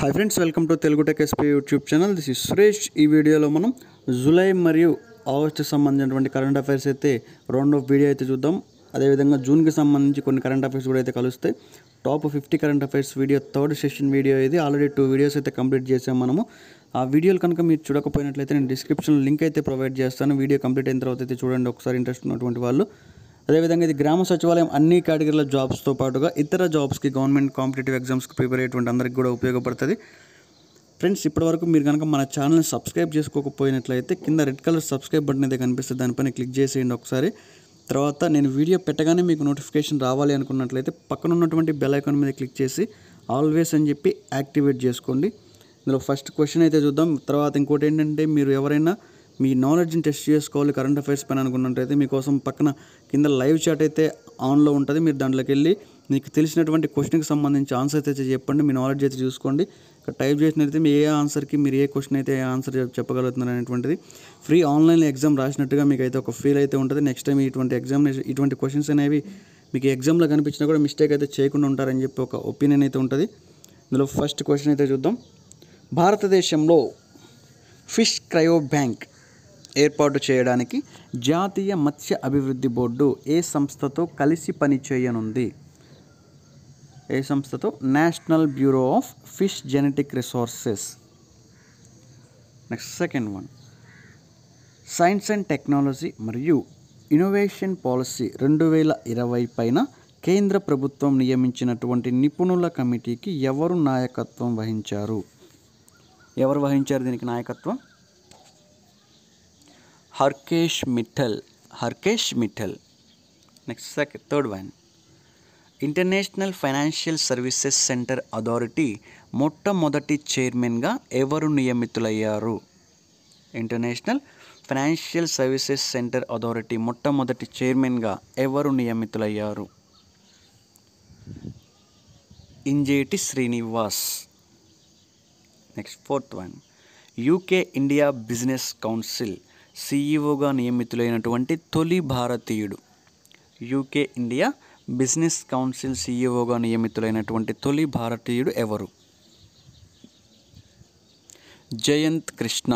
Hi friends, welcome to Telugu tech SP YouTube channel. This is Suresh. ఈ వీడియోలో మనం July మరియు ఆగస్టుకి సంబంధించినటువంటి కరెంట్ అఫైర్స్ అయితే రౌండ్ ఆఫ్ వీడియో అయితే చూద్దాం. అదేవిధంగా జూన్కి సంబంధించి కొన్ని కరెంట్ అఫైర్స్ కూడా అయితే కలుస్తాయి. Top 50 current affairs video third session video ఇది. ఆల్రెడీ 2 వీడియోస్ అయితే కంప్లీట్ చేసాం మనము. ఆ వీడియోలు కనుక మీరు చూడకపోయినట్లయితే నేను డిస్క్రిప్షన్లో లింక్ అయితే ప్రొవైడ్ చేస్తాను. వీడియో కంప్లీట్ అయిన తర్వాత అయితే చూడండి ఒకసారి, ఇంట్రెస్ట్ ఉన్నటువంటి వాళ్ళు. అదేవిధంగా ఇది గ్రామ సచివాలయం అన్ని కేటగిరీల జాబ్స్తో పాటుగా ఇతర జాబ్స్కి, గవర్నమెంట్ కాంపిటేటివ్ ఎగ్జామ్స్కి ప్రిపేర్ అయ్యేటువంటి అందరికీ కూడా ఉపయోగపడుతుంది. ఫ్రెండ్స్, ఇప్పటివరకు మీరు కనుక మన ఛానల్ని సబ్స్క్రైబ్ చేసుకోకపోయినట్లయితే కింద రెడ్ కలర్ సబ్స్క్రైబ్ బటన్ అయితే కనిపిస్తుంది, దానిపైన క్లిక్ చేసేయండి ఒకసారి. తర్వాత నేను వీడియో పెట్టగానే మీకు నోటిఫికేషన్ రావాలి అనుకున్నట్లయితే పక్కన ఉన్నటువంటి బెల్ ఐకాన్ మీద క్లిక్ చేసి ఆల్వేస్ అని చెప్పి యాక్టివేట్ చేసుకోండి. ఇందులో ఫస్ట్ క్వశ్చన్ అయితే చూద్దాం. తర్వాత ఇంకోటి ఏంటంటే, మీరు ఎవరైనా మీ నాలెడ్జ్ని టెస్ట్ చేసుకోవాలి కరెంట్ అఫైర్స్ పైన అనుకున్నట్టయితే మీకోసం పక్కన కింద లైవ్ చాట్ అయితే ఆన్లో ఉంటుంది. మీరు దాంట్లోకి వెళ్ళి మీకు తెలిసినటువంటి క్వశ్చన్కి సంబంధించి ఆన్సర్ అయితే చెప్పండి, మీ నాలెడ్జ్ అయితే చూసుకోండి. ఇక్కడ టైప్ చేసినట్లయితే మీ ఏ ఆన్సర్కి మీరు ఏ క్వశ్చన్ అయితే ఆన్సర్ చెప్పగలుగుతున్నారు అనేటువంటిది ఫ్రీ ఆన్లైన్ ఎగ్జామ్ రాసినట్టుగా మీకు అయితే ఒక ఫీల్ అయితే ఉంటుంది. నెక్స్ట్ టైం ఇటువంటి క్వశ్చన్స్ అనేవి మీకు ఎగ్జామ్లో కనిపించినా కూడా మిస్టేక్ అయితే చేయకుండా ఉంటారని చెప్పి ఒక ఒపీనియన్ అయితే ఉంటుంది. ఇందులో ఫస్ట్ క్వశ్చన్ అయితే చూద్దాం. భారతదేశంలో ఫిష్ క్రయో బ్యాంక్ ఏర్పాటు చేయడానికి జాతీయ మత్స్య అభివృద్ధి బోర్డు ఏ సంస్థతో కలిసి పనిచేయనుంది? ఏ సంస్థతో? National bureau of fish genetic resources. Next second one, science and technology మరియు ఇన్నోవేషన్ పాలసీ 2020 పైన కేంద్ర ప్రభుత్వం నియమించినటువంటి నిపుణుల కమిటీకి ఎవరు నాయకత్వం వహించారు? ఎవరు వహించారు దీనికి నాయకత్వం? Harkesh Mittal. Next third one, international financial services centre authority మొట్టమొదటి చైర్మన్గా ఎవరు నియమితులయ్యారు? International financial services centre authority మొట్టమొదటి చైర్మన్గా ఎవరు నియమితులయ్యారు? Injeti Srinivas. Next fourth one, UK India business council సిఇఓగా నియమితులైనటువంటి తొలి భారతీయుడు. యూకే ఇండియా బిజినెస్ కౌన్సిల్ సిఇఓగా నియమితులైనటువంటి తొలి భారతీయుడు ఎవరు? Jayant Krishna.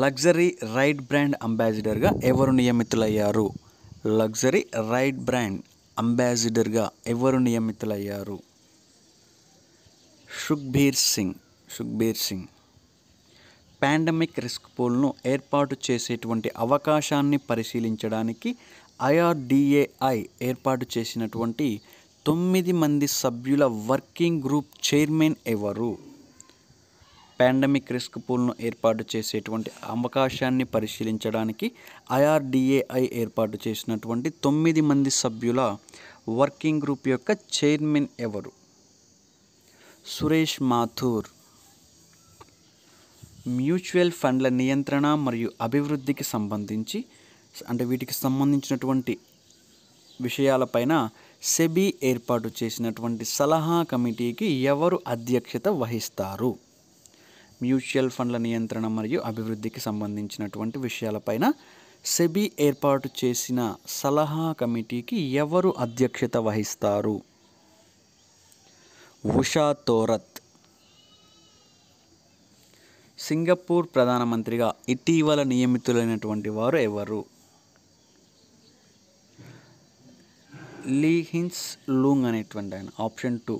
Luxury ride brand అంబాసిడర్గా ఎవరు నియమితులయ్యారు? లగ్జరీ రైడ్ బ్రాండ్ అంబాసిడర్గా ఎవరు నియమితులయ్యారు? సుఖ్బీర్ సింగ్. పాండమిక్ రిస్క్ పూల్ను ఏర్పాటు చేసేటువంటి అవకాశాన్ని పరిశీలించడానికి IRDAI ఏర్పాటు చేసినటువంటి 9 మంది సభ్యుల వర్కింగ్ గ్రూప్ చైర్మన్ ఎవరు? పాండమిక్ రిస్క్ పూల్ను ఏర్పాటు చేసేటువంటి అవకాశాన్ని పరిశీలించడానికి IRDAI ఏర్పాటు చేసినటువంటి 9 మంది సభ్యుల వర్కింగ్ గ్రూప్ యొక్క చైర్మన్ ఎవరు? సురేష్ మాథూర్. మ్యూచువల్ ఫండ్ల నియంత్రణ మరియు అభివృద్ధికి సంబంధించి వీటికి సంబంధించినటువంటి విషయాలపైన సెబీ ఏర్పాటు చేసినటువంటి సలహా కమిటీకి ఎవరు అధ్యక్షత వహిస్తారు? మ్యూచువల్ ఫండ్ల నియంత్రణ మరియు అభివృద్ధికి సంబంధించినటువంటి విషయాలపైన సెబీ ఏర్పాటు చేసిన సలహా కమిటీకి ఎవరు అధ్యక్షత వహిస్తారు? ఉషా తోరత్. సింగపూర్ ప్రధానమంత్రిగా ఇటీవల నియమితులైనటువంటి వారు ఎవరు? లీ హిన్స్ లూంగ్ అనేటువంటి ఆయన. ఆప్షన్ 2.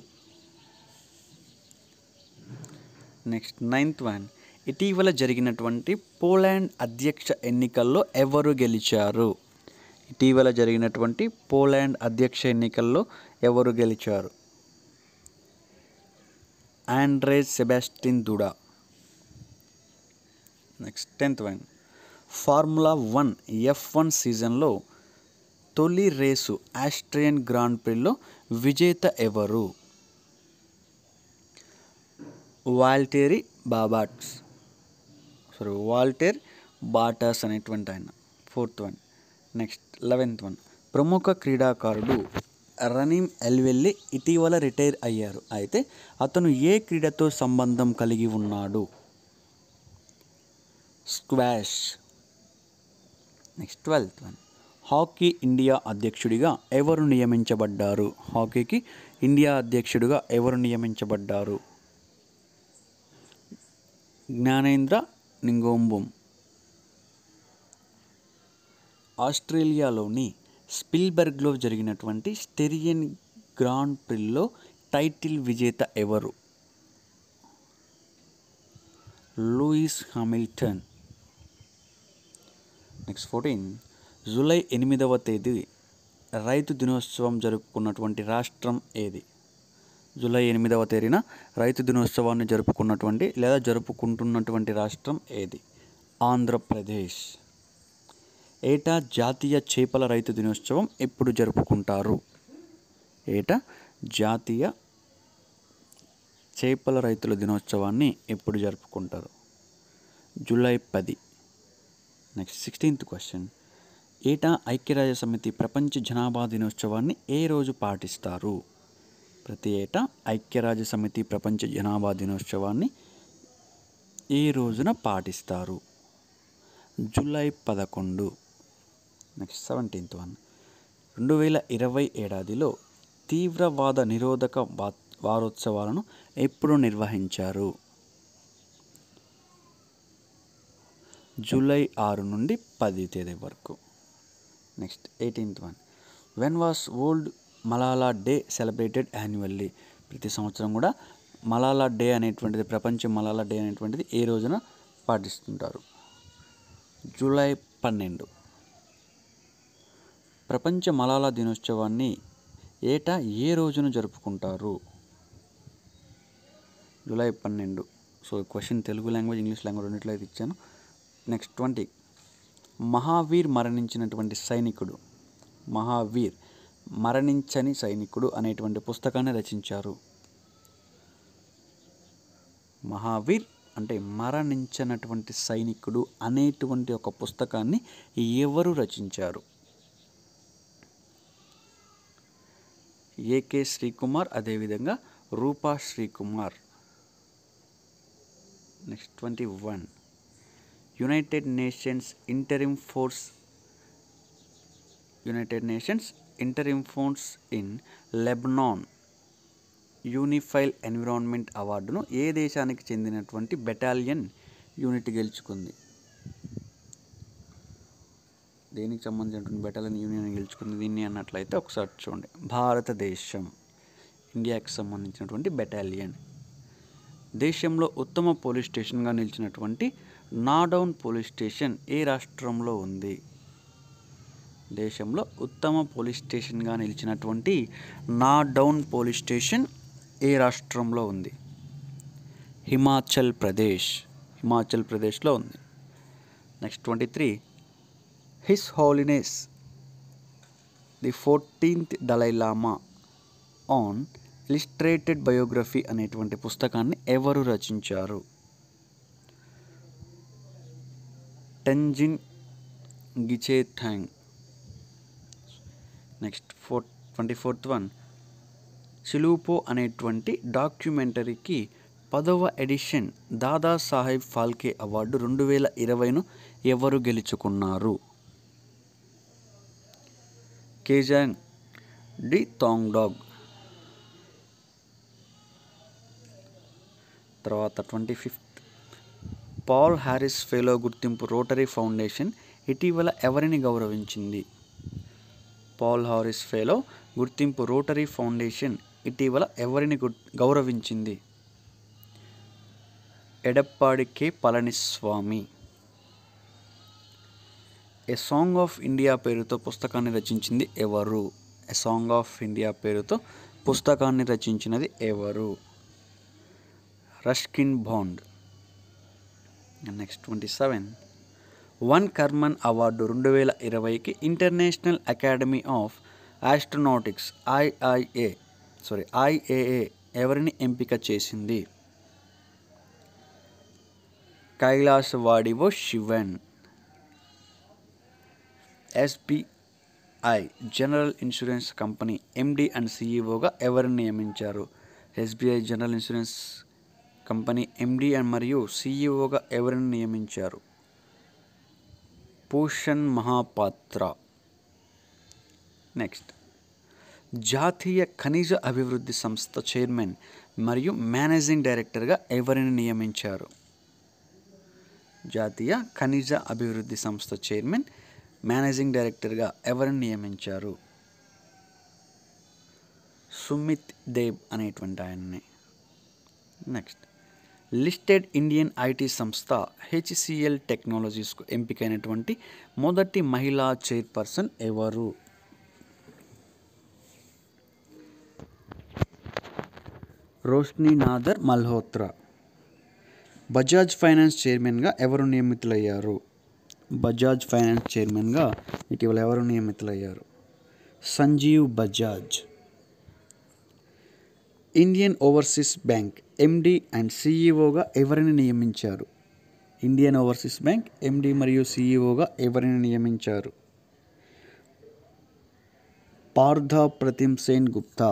నెక్స్ట్ 9th వన్, ఇటీవల జరిగినటువంటి పోలాండ్ అధ్యక్ష ఎన్నికల్లో ఎవరు గెలిచారు? ఇటీవల జరిగినటువంటి పోలాండ్ అధ్యక్ష ఎన్నికల్లో ఎవరు గెలిచారు? Andrzej Sebastian Duda. Next 10th one, formula 1 F1 సీజన్లో తొలి రేసు ఆస్ట్రియన్ గ్రాండ్ ప్రీలో విజేత ఎవరు? వాల్టెర్ బాటాస్ అనేటువంటి ఆయన. 4th one. Next 11th one, ప్రముఖ క్రీడాకారుడు రనీమ్ ఎల్వెల్లి ఇటీవల రిటైర్ అయ్యారు. అయితే అతను ఏ క్రీడతో సంబంధం కలిగి ఉన్నాడు? Squash. Next 12th one, hockey India అధ్యక్షుడిగా ఎవరు నియమించబడ్డారు? హాకీకి ఇండియా అధ్యక్షుడిగా ఎవరు నియమించబడ్డారు? జ్ఞానేంద్ర నింగోంబుమ్. ఆస్ట్రేలియాలోని స్పిల్బర్గ్లో జరిగినటువంటి స్టెరియన్ గ్రాండ్ ప్రిల్లో టైటిల్ విజేత ఎవరు? Lewis Hamilton. నెక్స్ట్ 14. జూలై 8వ తేదీ రైతు దినోత్సవం జరుపుకున్నటువంటి రాష్ట్రం ఏది? జూలై 8వ తేదీన రైతు దినోత్సవాన్ని జరుపుకుంటున్నటువంటి రాష్ట్రం ఏది? ఆంధ్రప్రదేశ్. ఏటా జాతీయ చేపల రైతు దినోత్సవం ఎప్పుడు జరుపుకుంటారు? ఏటా జాతీయ చేపల రైతుల దినోత్సవాన్ని ఎప్పుడు జరుపుకుంటారు? జూలై 10. Next 16th question. ఏటా ఐక్యరాజ్య సమితి ప్రపంచ జనాభా దినోత్సవాన్ని ఏ రోజు పాటిస్తారు? ప్రతి ఏటా ఐక్యరాజ్య సమితి ప్రపంచ జనాభా దినోత్సవాన్ని ఏ రోజున పాటిస్తారు? జూలై 11. Next 17th one. 2020 ఏడాదిలో తీవ్రవాద నిరోధక వారోత్సవాలను ఎప్పుడు నిర్వహించారు? జూలై 6 నుండి 10 తేదీ వరకు. Next 18th one. When was world Malala day celebrated annually? ప్రతి సంవత్సరం కూడా మలాలా డే అనేటువంటిది, ప్రపంచ మలాలా డే అనేటువంటిది ఏ రోజున పాటిస్తుంటారు? జూలై 12. ప్రపంచ మలాలా దినోత్సవాన్ని ఏటా ఏ రోజున జరుపుకుంటారు? July 12. So question Telugu language, English language రెండిట్లో అయితే ఇచ్చాను. నెక్స్ట్ 20. మహావీర్ మరణించినటువంటి సైనికుడు, మహావీర్ మరణించని సైనికుడు అనేటువంటి పుస్తకాన్ని రచించారు. మహావీర్ అంటే మరణించినటువంటి సైనికుడు అనేటువంటి ఒక పుస్తకాన్ని ఎవరు రచించారు? ఏకే శ్రీకుమార్, అదేవిధంగా Roopa Sreekumar. Next 21. United Nations interim force in Lebanon unified environment అవార్డును ఏ దేశానికి చెందినటువంటి బెటాలియన్ యూనిట్ గెలుచుకుంది? దేనికి సంబంధించినటువంటి బెటాలియన్ యూనియన్ గెలుచుకుంది దీన్ని అన్నట్లయితే ఒకసారి చూడండి. భారతదేశం, ఇండియాకి సంబంధించినటువంటి బెటాలియన్. దేశంలో ఉత్తమ పోలీస్ స్టేషన్గా నిలిచినటువంటి నాడౌన్ పోలీస్ స్టేషన్ ఏ రాష్ట్రంలో ఉంది? దేశంలో ఉత్తమ పోలీస్ స్టేషన్గా నిలిచినటువంటి నాడౌన్ పోలీస్ స్టేషన్ ఏ రాష్ట్రంలో ఉంది? హిమాచల్ ప్రదేశ్లో ఉంది. Next 23. His holiness the 14th Dalai Lama an illustrated biography అనేటువంటి పుస్తకాన్ని ఎవరు రచించారు? Tenzin Geyche Tethong. Next 24th one. చిలూపో అనేటువంటి డాక్యుమెంటరీకి 10వ ఎడిషన్ దాదాసాహెబ్ ఫాల్కే అవార్డు 2020ను ఎవరు గెలుచుకున్నారు? కేజాంగ్ డి తాంగ్డాగ్. తర్వాత 25th. పాల్ హారిస్ ఫెలో గుర్తింపు రోటరీ ఫౌండేషన్ ఇటీవల ఎవరిని గౌరవించింది? పాల్ హారిస్ ఫెలో గుర్తింపు రోటరీ ఫౌండేషన్ ఇటీవల ఎవరిని గౌరవించింది? Edappadi K Palaniswami. A song of India పేరుతో పుస్తకాన్ని రచించింది ఎవరు? ఎ సాంగ్ ఆఫ్ ఇండియా పేరుతో పుస్తకాన్ని రచించినది ఎవరు? Ruskin Bond. Next 27. Von Karman award 2020కి international academy of astronautics IAA ఎవరిని ఎంపిక చేసింది? Kailasavadivoo Sivan. SBI general insurance company MD and CEOగా ఎవరిని నియమించారు? SBI general insurance company MD మరియు CEOగా ఎవరిని నియమించారు? పూషణ్ మహాపాత్ర. నెక్స్ట్, జాతీయ ఖనిజ అభివృద్ధి సంస్థ చైర్మన్ మరియు మేనేజింగ్ డైరెక్టర్గా ఎవరిని నియమించారు? జాతీయ ఖనిజ అభివృద్ధి సంస్థ చైర్మన్, మేనేజింగ్ డైరెక్టర్గా ఎవరిని నియమించారు? సుమిత్ దేవ్ అనేటువంటి ఆయన్ని. నెక్స్ట్, లిస్టెడ్ ఇండియన్ ఐటీ సంస్థ హెచ్సిఎల్ టెక్నాలజీస్కు ఎంపికైనటువంటి మొదటి మహిళా చైర్పర్సన్ ఎవరు? రోష్ని నాదర్ మల్హోత్రా. బజాజ్ ఫైనాన్స్ చైర్మన్గా ఎవరు నియమితులయ్యారు? బజాజ్ ఫైనాన్స్ చైర్మన్గా ఇటీవల ఎవరు నియమితులయ్యారు? Sanjeev Bajaj. Indian overseas bank MD and సిఈఓగా ఎవరిని నియమించారు? ఇండియన్ ఓవర్సీస్ బ్యాంక్ ఎండి మరియు సిఈఓగా ఎవరిని నియమించారు? Partha Pratim Sengupta.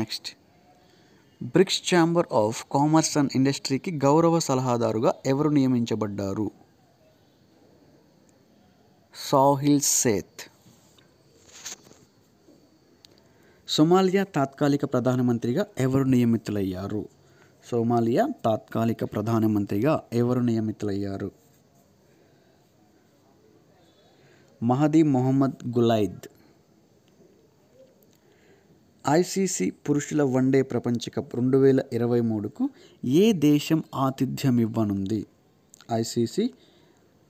Next, BRICS chamber of commerce and ఇండస్ట్రీకి గౌరవ సలహాదారుగా ఎవరు నియమించబడ్డారు? సాహిల్ సేత్. సోమాలియా తాత్కాలిక ప్రధానమంత్రిగా ఎవరు నియమితులయ్యారు? సోమాలియా తాత్కాలిక ప్రధానమంత్రిగా ఎవరు నియమితులయ్యారు? మహదీ మొహమ్మద్ గులైద్. ఐసీసీ పురుషుల వన్డే ప్రపంచ కప్ 2023కు ఏ దేశం ఆతిథ్యం ఇవ్వనుంది? ఐసీసీ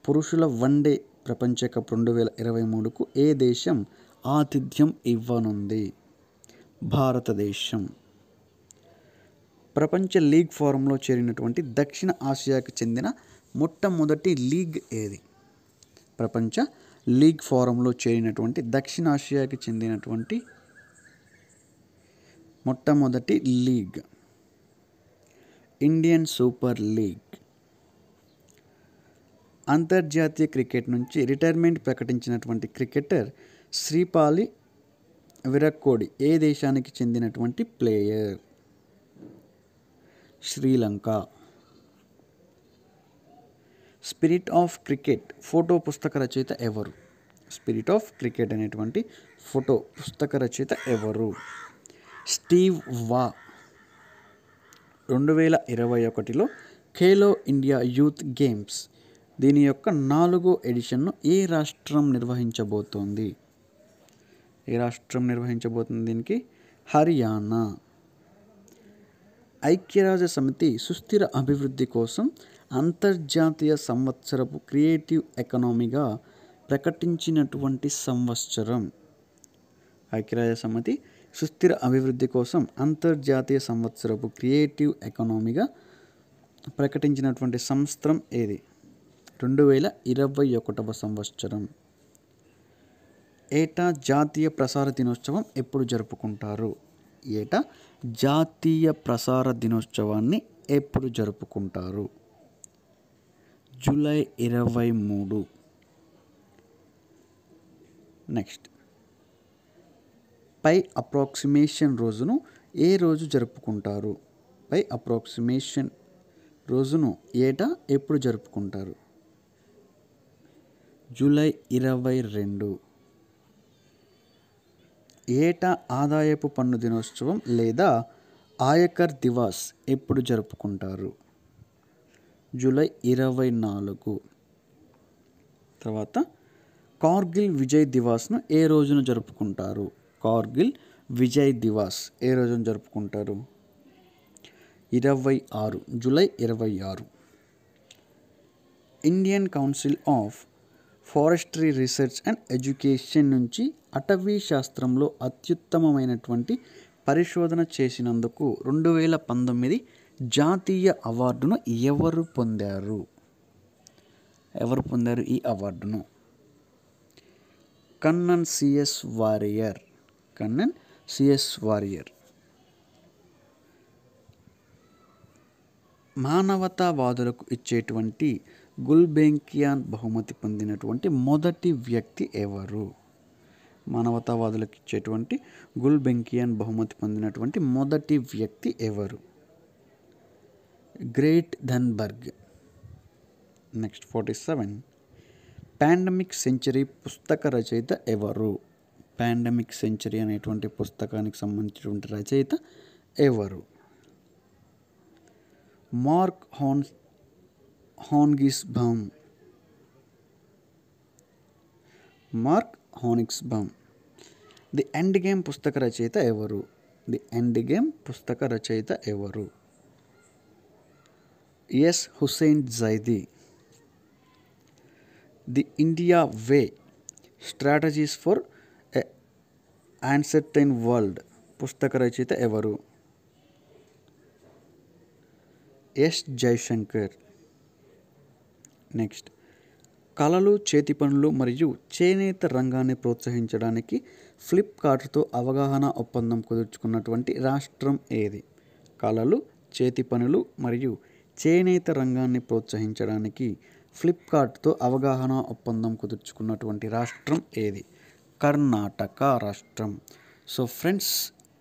పురుషుల వన్డే ప్రపంచ కప్ 2023కు ఏ దేశం ఆతిథ్యం ఇవ్వనుంది? భారతదేశం. ప్రపంచ లీగ్ ఫోరంలో చేరినటువంటి దక్షిణ ఆసియాకు చెందిన మొట్టమొదటి లీగ్ ఏది? ప్రపంచ లీగ్ ఫోరంలో చేరినటువంటి దక్షిణాసియాకి చెందినటువంటి మొట్టమొదటి లీగ్ ఇండియన్ సూపర్ లీగ్. అంతర్జాతీయ క్రికెట్ నుంచి రిటైర్మెంట్ ప్రకటించినటువంటి క్రికెటర్ శ్రీపాలి విరాట్ ఏ దేశానికి చెందినటువంటి player? Sri Lanka. Spirit of cricket photo పుస్తక రచయిత ఎవరు? స్పిరిట్ ఆఫ్ క్రికెట్ అనేటువంటి ఫోటో పుస్తక రచయిత ఎవరు? Steve Waugh. 2021లో ఖేలో ఇండియా యూత్ గేమ్స్ దీని యొక్క 4వ ఎడిషన్ను ఏ రాష్ట్రం నిర్వహించబోతోంది? ఏ రాష్ట్రం నిర్వహించబోతుంది దీనికి? హర్యానా. ఐక్యరాజ్య సమితి సుస్థిర అభివృద్ధి కోసం అంతర్జాతీయ సంవత్సరపు క్రియేటివ్ ఎకానమీగా ప్రకటించినటువంటి సంవత్సరం. ఐక్యరాజ్య సమితి సుస్థిర అభివృద్ధి కోసం అంతర్జాతీయ సంవత్సరపు క్రియేటివ్ ఎకానమీగా ప్రకటించినటువంటి సంవత్సరం ఏది? 2021వ సంవత్సరం. ఏటా జాతీయ ప్రసార దినోత్సవం ఎప్పుడు జరుపుకుంటారు? ఏటా జాతీయ ప్రసార దినోత్సవాన్ని ఎప్పుడు జరుపుకుంటారు? జూలై 23. నెక్స్ట్, పై అప్రాక్సిమేషన్ రోజును ఏ రోజు జరుపుకుంటారు? పై అప్రాక్సిమేషన్ రోజును ఏటా ఎప్పుడు జరుపుకుంటారు? జూలై 22. ఏటా ఆదాయపు పన్ను దినోత్సవం లేదా ఆయకర్ దివాస్ ఎప్పుడు జరుపుకుంటారు? జూలై 24. తర్వాత కార్గిల్ విజయ్ దివాస్ను ఏ రోజున జరుపుకుంటారు? కార్గిల్ విజయ్ దివాస్ ఏ రోజున జరుపుకుంటారు? 26. July 26. Indian council of forestry research and education నుంచి అటవీ శాస్త్రంలో అత్యుత్తమమైనటువంటి పరిశోధన చేసినందుకు 2019 జాతీయ అవార్డును ఎవరు పొందారు? ఎవరు పొందారు ఈ అవార్డును? కన్నన్ సిఎస్ వారియర్. కన్నన్ సిఎస్ వారియర్. మానవతావాదులకు ఇచ్చేటువంటి గుల్బెంకియాన్ బహుమతి పొందినటువంటి మొదటి వ్యక్తి ఎవరు? మానవతావాదులకు ఇచ్చేటువంటి గుల్బెంకియాన్ బహుమతి పొందినటువంటి మొదటి వ్యక్తి ఎవరు? Great Thunberg. Next 47. Pandemic century పుస్తక రచయిత ఎవరు? పాండమిక్ సెంచరీ అనేటువంటి పుస్తకానికి సంబంధించినటువంటి రచయిత ఎవరు? Mark Honigsbaum. Mark Honigsbaum. The end game పుస్తక రచయిత ఎవరు? ది ఎండ్ గేమ్ పుస్తక రచయిత ఎవరు? S Hussain Zaidi. The India way strategies for a uncertain world పుస్తక రచయిత ఎవరు? ఎస్ జయశంకర్. నెక్స్ట్, కళలు, చేతి పనులు మరియు చేనేత రంగాన్ని ప్రోత్సహించడానికి ఫ్లిప్కార్ట్తో అవగాహన ఒప్పందం కుదుర్చుకున్నటువంటి రాష్ట్రం ఏది? కళలు, చేతి పనులు మరియు చేనేత రంగాన్ని ప్రోత్సహించడానికి ఫ్లిప్కార్ట్తో అవగాహన ఒప్పందం కుదుర్చుకున్నటువంటి రాష్ట్రం ఏది? కర్ణాటక రాష్ట్రం. సో ఫ్రెండ్స్,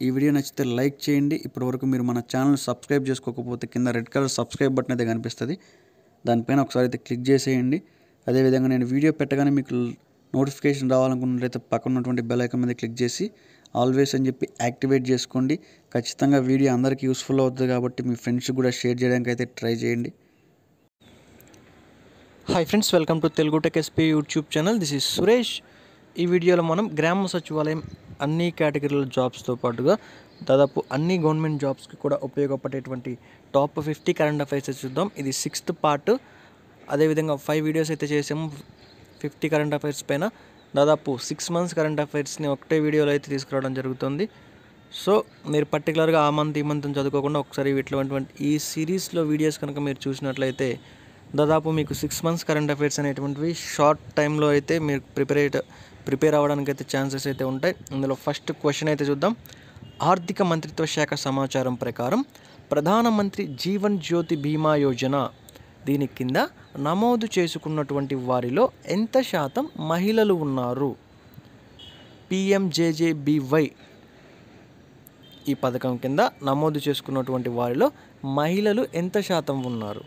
ఈ వీడియో నచ్చితే లైక్ చేయండి. ఇప్పటివరకు మీరు మన ఛానల్ సబ్స్క్రైబ్ చేసుకోకపోతే కింద రెడ్ కలర్ సబ్స్క్రైబ్ బటన్ అయితే కనిపిస్తుంది, దానిపైన ఒకసారి అయితే క్లిక్ చేసేయండి. అదేవిధంగా నేను వీడియో పెట్టగానే మీకు నోటిఫికేషన్ రావాలనుకున్నట్లయితే పక్కన ఉన్నటువంటి బెల్ ఐకాన్ మీద క్లిక్ చేసి ఆల్వేస్ అని చెప్పి యాక్టివేట్ చేసుకోండి. ఖచ్చితంగా వీడియో అందరికీ యూస్ఫుల్ అవుతుంది కాబట్టి మీ ఫ్రెండ్స్కి కూడా షేర్ చేయడానికి అయితే ట్రై చేయండి. Hi friends, welcome to Telugu tech SP YouTube channel. This is Suresh. ఈ వీడియోలో మనం గ్రామ సచివాలయం అన్ని కేటగిరీల జాబ్స్తో పాటుగా దాదాపు అన్ని గవర్నమెంట్ జాబ్స్కి కూడా ఉపయోగపడేటువంటి టాప్ 50 కరెంట్ అఫైర్స్ చూద్దాం. ఇది 6th పార్ట్. అదేవిధంగా 5 వీడియోస్ అయితే చేసాము 50 కరెంట్ అఫైర్స్ పైన. దాదాపు 6 months కరెంట్ అఫైర్స్ని ఒకటే వీడియోలో అయితే తీసుకురావడం జరుగుతుంది. సో మీరు పర్టికులర్గా ఆ మంత్ ఈ మంత్ చదువుకోకుండా ఒకసారి ఇటువంటి ఈ సిరీస్లో వీడియోస్ కనుక మీరు చూసినట్లయితే దాదాపు మీకు 6 months కరెంట్ అఫైర్స్ అనేటువంటివి షార్ట్ టైంలో అయితే మీరు ప్రిపేర్ అవ్వడానికి అయితే ఛాన్సెస్ అయితే ఉంటాయి. ఇందులో ఫస్ట్ క్వశ్చన్ అయితే చూద్దాం. ఆర్థిక మంత్రిత్వ శాఖ సమాచారం ప్రకారం ప్రధానమంత్రి జీవన్ జ్యోతి బీమా యోజన దీని కింద నమోదు చేసుకున్నటువంటి వారిలో ఎంత శాతం మహిళలు ఉన్నారు? PMJJBY ఈ పథకం కింద నమోదు చేసుకున్నటువంటి వారిలో మహిళలు ఎంత శాతం ఉన్నారు?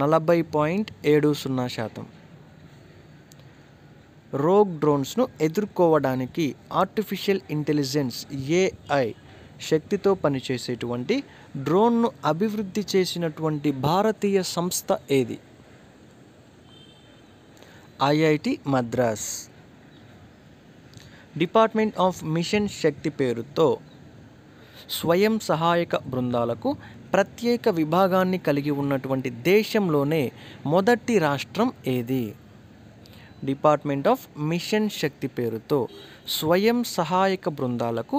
40.70%. రోగ్ డ్రోన్స్ను ఎదుర్కోవడానికి ఆర్టిఫిషియల్ ఇంటెలిజెన్స్ AI శక్తితో పనిచేసేటువంటి డ్రోన్ను అభివృద్ధి చేసినటువంటి భారతీయ సంస్థ ఏది? IIT Madras. Department of mission Shakti పేరుతో స్వయం సహాయక బృందాలకు ప్రత్యేక విభాగాన్ని కలిగి ఉన్నటువంటి దేశంలోనే మొదటి రాష్ట్రం ఏది? డిపార్ట్మెంట్ ఆఫ్ మిషన్ శక్తి పేరుతో స్వయం సహాయక బృందాలకు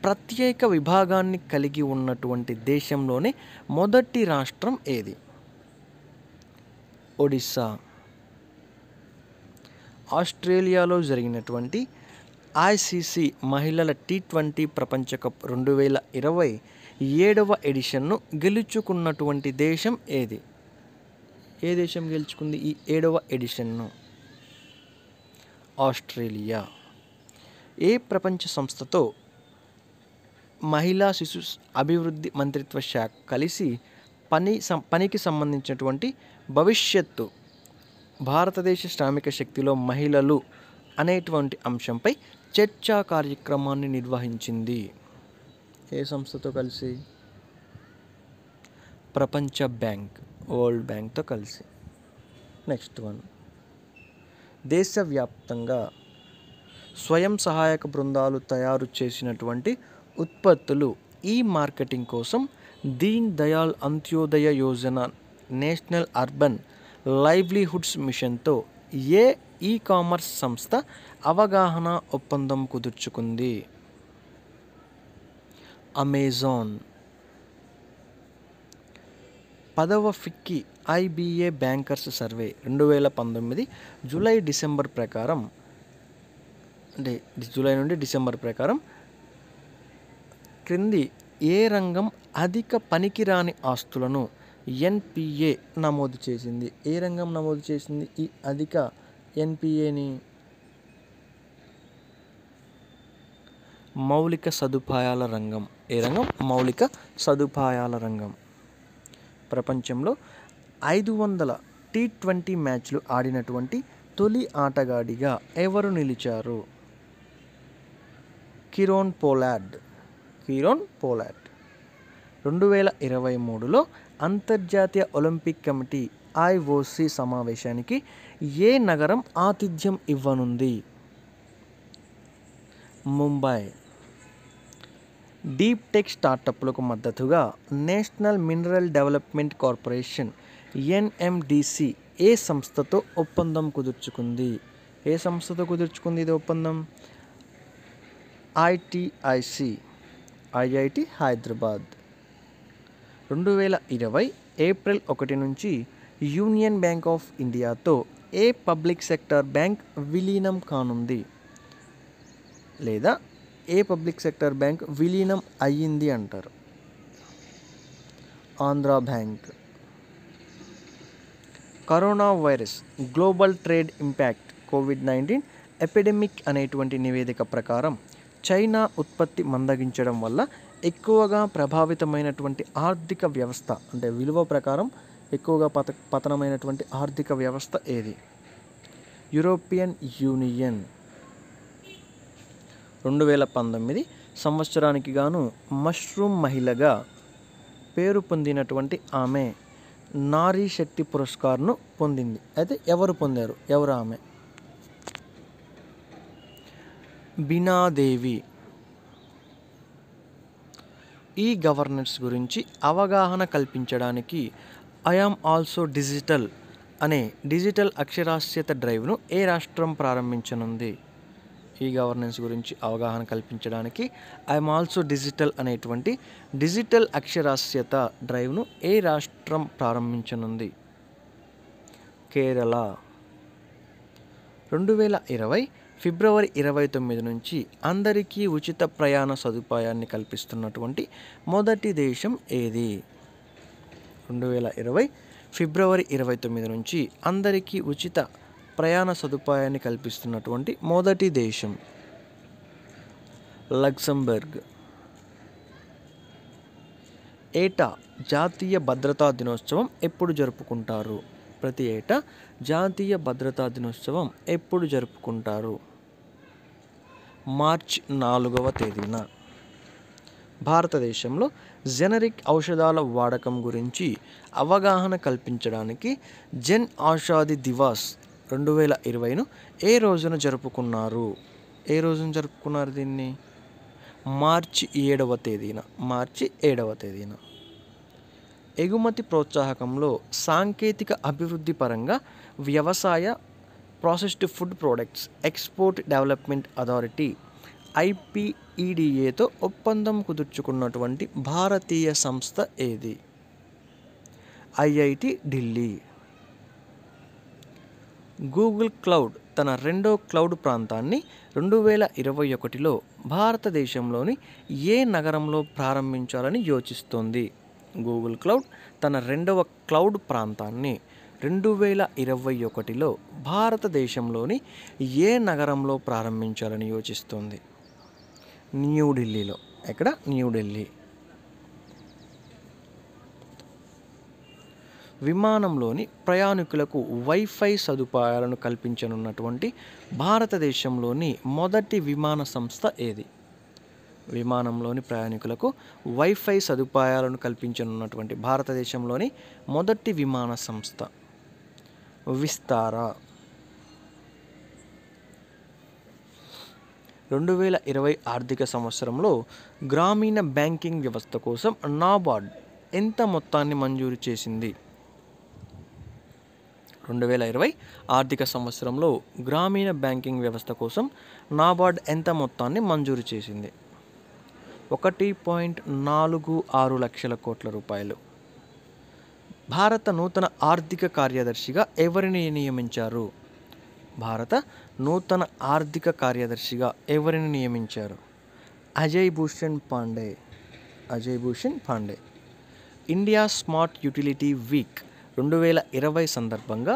ప్రత్యేక విభాగాన్ని కలిగి ఉన్నటువంటి దేశంలోనే మొదటి రాష్ట్రం ఏది? ఒడిస్సా. ఆస్ట్రేలియాలో జరిగినటువంటి ICC మహిళల T20 ప్రపంచ కప్ 2027వ ఎడిషన్ను గెలుచుకున్నటువంటి దేశం ఏది? ఏ దేశం గెలుచుకుంది ఈ 7వ ఎడిషన్ను? ఆస్ట్రేలియా. ఏ ప్రపంచ సంస్థతో మహిళా శిశు అభివృద్ధి మంత్రిత్వ శాఖ కలిసి పనికి సంబంధించినటువంటి భవిష్యత్తు భారతదేశ శ్రామిక శక్తిలో మహిళలు అనేటువంటి అంశంపై చర్చా కార్యక్రమాన్ని నిర్వహించింది? ఏ సంస్థతో కలిసి? ప్రపంచ బ్యాంక్, వరల్డ్ బ్యాంక్తో కలిసి. Next one. దేశవ్యాప్తంగా స్వయం సహాయక బృందాలు తయారు చేసినటువంటి ఉత్పత్తులు మార్కెటింగ్ కోసం Deen Dayal Antyodaya Yojana national urban livelihoods మిషన్తో ఏ కామర్స్ సంస్థ అవగాహన ఒప్పందం కుదుర్చుకుంది? అమెజాన్. 10వ FICCI IBA bankers survey 2019 July-December ప్రకారం, అంటే జూలై నుండి డిసెంబర్ ప్రకారం క్రింది ఏ రంగం అధిక పనికిరాని ఆస్తులను NPA నమోదు చేసింది? ఏ రంగం నమోదు చేసింది ఈ అధిక NPAని? మౌలిక సదుపాయాల రంగం. ఏ రంగం? మౌలిక సదుపాయాల రంగం. ప్రపంచంలో 500 T20 మ్యాచ్లు ఆడినటువంటి తొలి ఆటగాడిగా ఎవరు నిలిచారు? కిరోన్ పోలార్డ్. 2023లో అంతర్జాతీయ ఒలింపిక్ కమిటీ IOC సమావేశానికి ఏ నగరం ఆతిథ్యం ఇవ్వనుంది? ముంబై. డీప్ టెక్ స్టార్టప్లకు మద్దతుగా national mineral development corporation NMDC ఏ సంస్థతో ఒప్పందం కుదుర్చుకుంది? ఏ సంస్థతో కుదుర్చుకుంది ఇది ఒప్పందం? IIT హైదరాబాద్. 2020 ఏప్రిల్ 1 నుంచి యూనియన్ బ్యాంక్ ఆఫ్ ఇండియాతో ఏ పబ్లిక్ సెక్టార్ బ్యాంక్ విలీనం కానుంది? లేదా ఏ పబ్లిక్ సెక్టార్ బ్యాంక్ విలీనం అయ్యింది అంటారు? Andhra bank. Corona virus global trade impact COVID-19 epidemic అనేటువంటి నివేదిక ప్రకారం చైనా ఉత్పత్తి మందగించడం వల్ల ఎక్కువగా ప్రభావితమైనటువంటి ఆర్థిక వ్యవస్థ అంటే విలువ ప్రకారం ఎక్కువగా పతనమైనటువంటి ఆర్థిక వ్యవస్థ ఏది? European union. 2019 సంవత్సరానికి గాను మష్రూమ్ మహిళగా పేరు పొందినటువంటి ఆమె నారీ శక్తి పురస్కార్ను పొందింది. అయితే ఎవరు పొందారు? ఎవరు ఆమె? బీనాదేవి. ఈ గవర్నెన్స్ గురించి అవగాహన కల్పించడానికి ఐఆమ్ ఆల్సో డిజిటల్ అనే డిజిటల్ అక్షరాస్యత డ్రైవ్ను ఏ రాష్ట్రం ప్రారంభించనుంది? ఈ గవర్నెన్స్ గురించి అవగాహన కల్పించడానికి ఐఎమ్ ఆల్సో డిజిటల్ అనేటువంటి డిజిటల్ అక్షరాస్యత డ్రైవ్ను ఏ రాష్ట్రం ప్రారంభించనుంది? కేరళ. 2020 ఫిబ్రవరి 29 నుంచి అందరికీ ఉచిత ప్రయాణ సదుపాయాన్ని కల్పిస్తున్నటువంటి మొదటి దేశం ఏది? 2020 ఫిబ్రవరి 29 నుంచి అందరికీ ఉచిత ప్రయాణ సదుపాయాన్ని కల్పిస్తున్నటువంటి మొదటి దేశం లక్సెంబర్గ్. ఏటా జాతీయ భద్రతా దినోత్సవం ఎప్పుడు జరుపుకుంటారు? ప్రతి ఏటా జాతీయ భద్రతా దినోత్సవం ఎప్పుడు జరుపుకుంటారు? మార్చి 4వ తేదీన. భారతదేశంలో జెనరిక్ ఔషధాల వాడకం గురించి అవగాహన కల్పించడానికి జన్ ఔషధి దివాస్ 2020ను ఏ రోజున జరుపుకున్నారు? ఏ రోజున జరుపుకున్నారు దీన్ని? మార్చి 7వ తేదీన. ఎగుమతి ప్రోత్సాహకంలో సాంకేతిక అభివృద్ధి పరంగా వ్యవసాయ processed food products export development authority IPEDAతో ఒప్పందం కుదుర్చుకున్నటువంటి భారతీయ సంస్థ ఏది? IIT ఢిల్లీ. గూగుల్ క్లౌడ్ తన రెండో క్లౌడ్ ప్రాంతాన్ని 2021లో భారతదేశంలోని ఏ నగరంలో ప్రారంభించాలని యోచిస్తోంది? గూగుల్ క్లౌడ్ తన రెండవ క్లౌడ్ ప్రాంతాన్ని 2021లో భారతదేశంలోని ఏ నగరంలో ప్రారంభించాలని యోచిస్తోంది? న్యూఢిల్లీలో. ఎక్కడ? న్యూఢిల్లీ. విమానంలోని ప్రయాణికులకు వైఫై సదుపాయాలను కల్పించనున్నటువంటి భారతదేశంలోని మొదటి విమాన సంస్థ ఏది? విమానంలోని ప్రయాణికులకు వైఫై సదుపాయాలను కల్పించనున్నటువంటి భారతదేశంలోని మొదటి విమాన సంస్థ విస్తారా. 2020 ఆర్థిక సంవత్సరంలో గ్రామీణ బ్యాంకింగ్ వ్యవస్థ కోసం నాబార్డ్ ఎంత మొత్తాన్ని మంజూరు చేసింది? 2020 ఆర్థిక సంవత్సరంలో గ్రామీణ బ్యాంకింగ్ వ్యవస్థ కోసం నాబార్డ్ ఎంత మొత్తాన్ని మంజూరు చేసింది? 1.46 లక్షల కోట్ల రూపాయలు. భారత నూతన ఆర్థిక కార్యదర్శిగా ఎవరిని నియమించారు? భారత నూతన ఆర్థిక కార్యదర్శిగా ఎవరిని నియమించారు? Ajay Bhushan Pandey. India smart utility week 2020 సందర్భంగా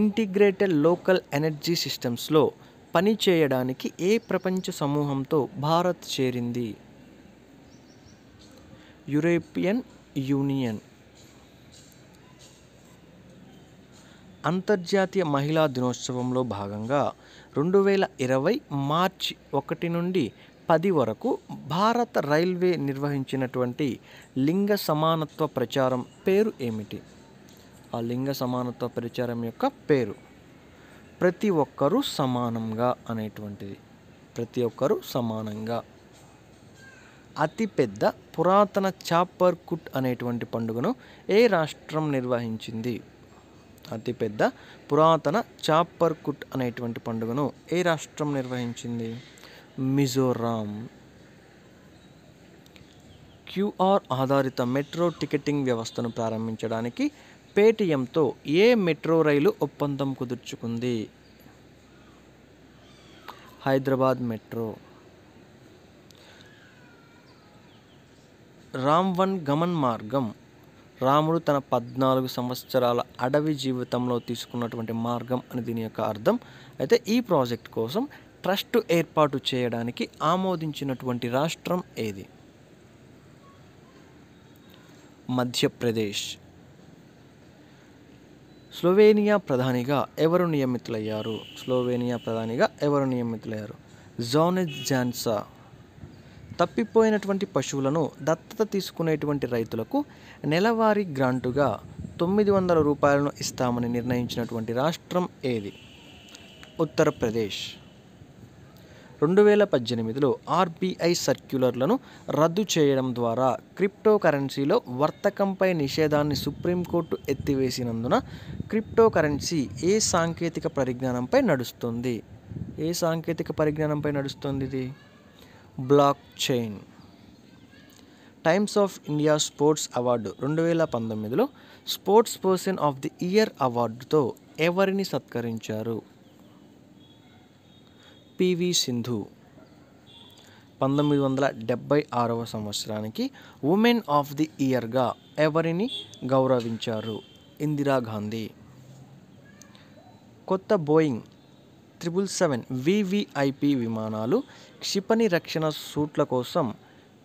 ఇంటిగ్రేటెడ్ లోకల్ ఎనర్జీ సిస్టమ్స్లో పనిచేయడానికి ఏ ప్రపంచ సమూహంతో భారత్ చేరింది? European union. అంతర్జాతీయ మహిళా దినోత్సవంలో భాగంగా 2020 మార్చి 1 నుండి 10 వరకు భారత రైల్వే నిర్వహించినటువంటి లింగ సమానత్వ ప్రచారం పేరు ఏమిటి? ఆ లింగ సమానత్వ ప్రచారం యొక్క పేరు ప్రతి ఒక్కరూ సమానంగా అనేటువంటిది. ప్రతి ఒక్కరూ సమానంగా. అతిపెద్ద పురాతన చాపర్ కుట్ అనేటువంటి పండుగను ఏ రాష్ట్రం నిర్వహించింది? అతిపెద్ద పురాతన చాపర్ కుట్ అనేటువంటి పండుగను ఏ రాష్ట్రం నిర్వహించింది? మిజోరాం. క్యూఆర్ ఆధారిత మెట్రో టికెటింగ్ వ్యవస్థను ప్రారంభించడానికి పేటీఎంతో ఏ మెట్రో రైలు ఒప్పందం కుదుర్చుకుంది? హైదరాబాద్ మెట్రో. రామ్వన్ గమన్ మార్గం రాముడు తన 14 సంవత్సరాల అడవి జీవితంలో తీసుకున్నటువంటి మార్గం అని దీని యొక్క అర్థం. అయితే ఈ ప్రాజెక్ట్ కోసం ట్రస్ట్ ఏర్పాటు చేయడానికి ఆమోదించినటువంటి రాష్ట్రం ఏది? మధ్యప్రదేశ్. స్లోవేనియా ప్రధానిగా ఎవరు నియమితులయ్యారు? స్లోవేనియా ప్రధానిగా ఎవరు నియమితులయ్యారు? జోనెస్ జాన్సా. తప్పిపోయినటువంటి పశువులను దత్తత తీసుకునేటువంటి రైతులకు నెలవారీ గ్రాంటుగా 900 రూపాయలను ఇస్తామని నిర్ణయించినటువంటి రాష్ట్రం ఏది? ఉత్తరప్రదేశ్. 2018లో ఆర్బీఐ సర్క్యులర్లను రద్దు చేయడం ద్వారా క్రిప్టో కరెన్సీలో వర్తకంపై నిషేధాన్ని సుప్రీంకోర్టు ఎత్తివేసినందున క్రిప్టో కరెన్సీ ఏ సాంకేతిక పరిజ్ఞానంపై నడుస్తుంది? ఏ సాంకేతిక పరిజ్ఞానంపై నడుస్తుంది ఇది? Blockchain. Times of India sports award 2019లో sports person of the year అవార్డుతో ఎవరిని సత్కరించారు? పివి సింధు. 1976వ సంవత్సరానికి ఉమెన్ ఆఫ్ ది ఇయర్గా ఎవరిని గౌరవించారు? ఇందిరాగాంధీ. కొత్త బోయింగ్ 777 వివిఐపి విమానాలు క్షిపణి రక్షణ సూట్ల కోసం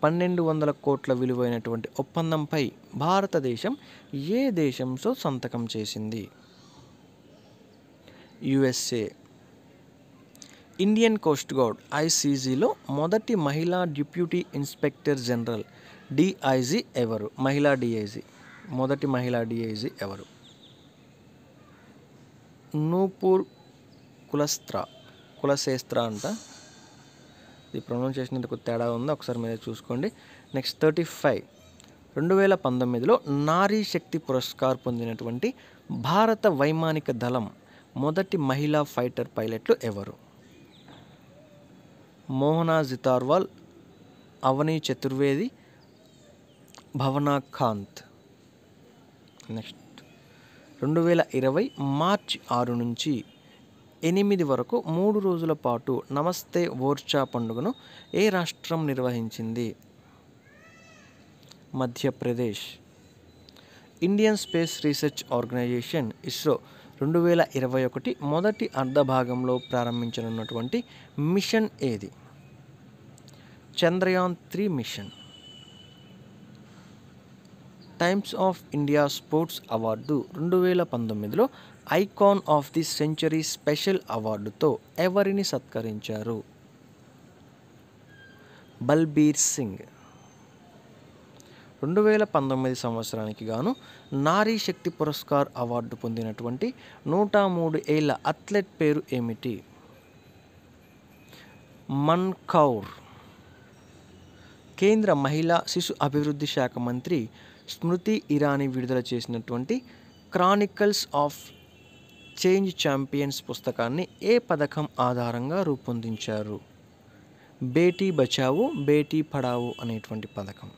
1200 కోట్ల విలువైనటువంటి ఒప్పందంపై భారతదేశం ఏ దేశంతో సంతకం చేసింది? యుఎస్ఏ. ఇండియన్ కోస్ట్ గార్డ్ ఐసీజీలో మొదటి మహిళా డిప్యూటీ ఇన్స్పెక్టర్ జనరల్ డిఐజీ ఎవరు? మహిళా డిఐజీ. మొదటి మహిళా డిఐజీ ఎవరు? నూపూర్ కులశేస్త్ర అంట. ఇది ప్రొనౌన్సియేషన్ ఇందుకు తేడా ఉంది, ఒకసారి మీరే చూసుకోండి. నెక్స్ట్ 35. 2019లో నారీ శక్తి పురస్కార్ పొందినటువంటి భారత వైమానిక దళం మొదటి మహిళా ఫైటర్ పైలట్లు ఎవరు? మోహనా జితార్వాల్, అవని చతుర్వేది, భవనా కాంత్. నెక్స్ట్ 2020 మార్చి 6 నుంచి 8 వరకు 3 రోజుల పాటు నమస్తే ఓర్చా పండుగను ఏ రాష్ట్రం నిర్వహించింది? Madhya Pradesh. Indian space research organisation ISRO 2021 మొదటి అర్ధభాగంలో ప్రారంభించనున్నటువంటి మిషన్ ఏది? Chandrayaan 3 machine. Times of India sports award 2019లో icon of the century special అవార్డుతో ఎవరిని సత్కరించారు? బల్బీర్ సింగ్. 2019 సంవత్సరానికి గాను నారీ శక్తి పురస్కార్ అవార్డు పొందినటువంటి 103 ఏళ్ల అథ్లెట్ పేరు ఏమిటి? మన్ కౌర్. కేంద్ర మహిళా శిశు అభివృద్ధి శాఖ మంత్రి స్మృతి ఇరానీ విడుదల చేసినటువంటి క్రానికల్స్ ఆఫ్ చేంజ్ ఛాంపియన్స్ పుస్తకాన్ని ఏ పథకం ఆధారంగా రూపొందించారు? బేటీ బచావో బేటీ పడావో అనేటువంటి పథకం.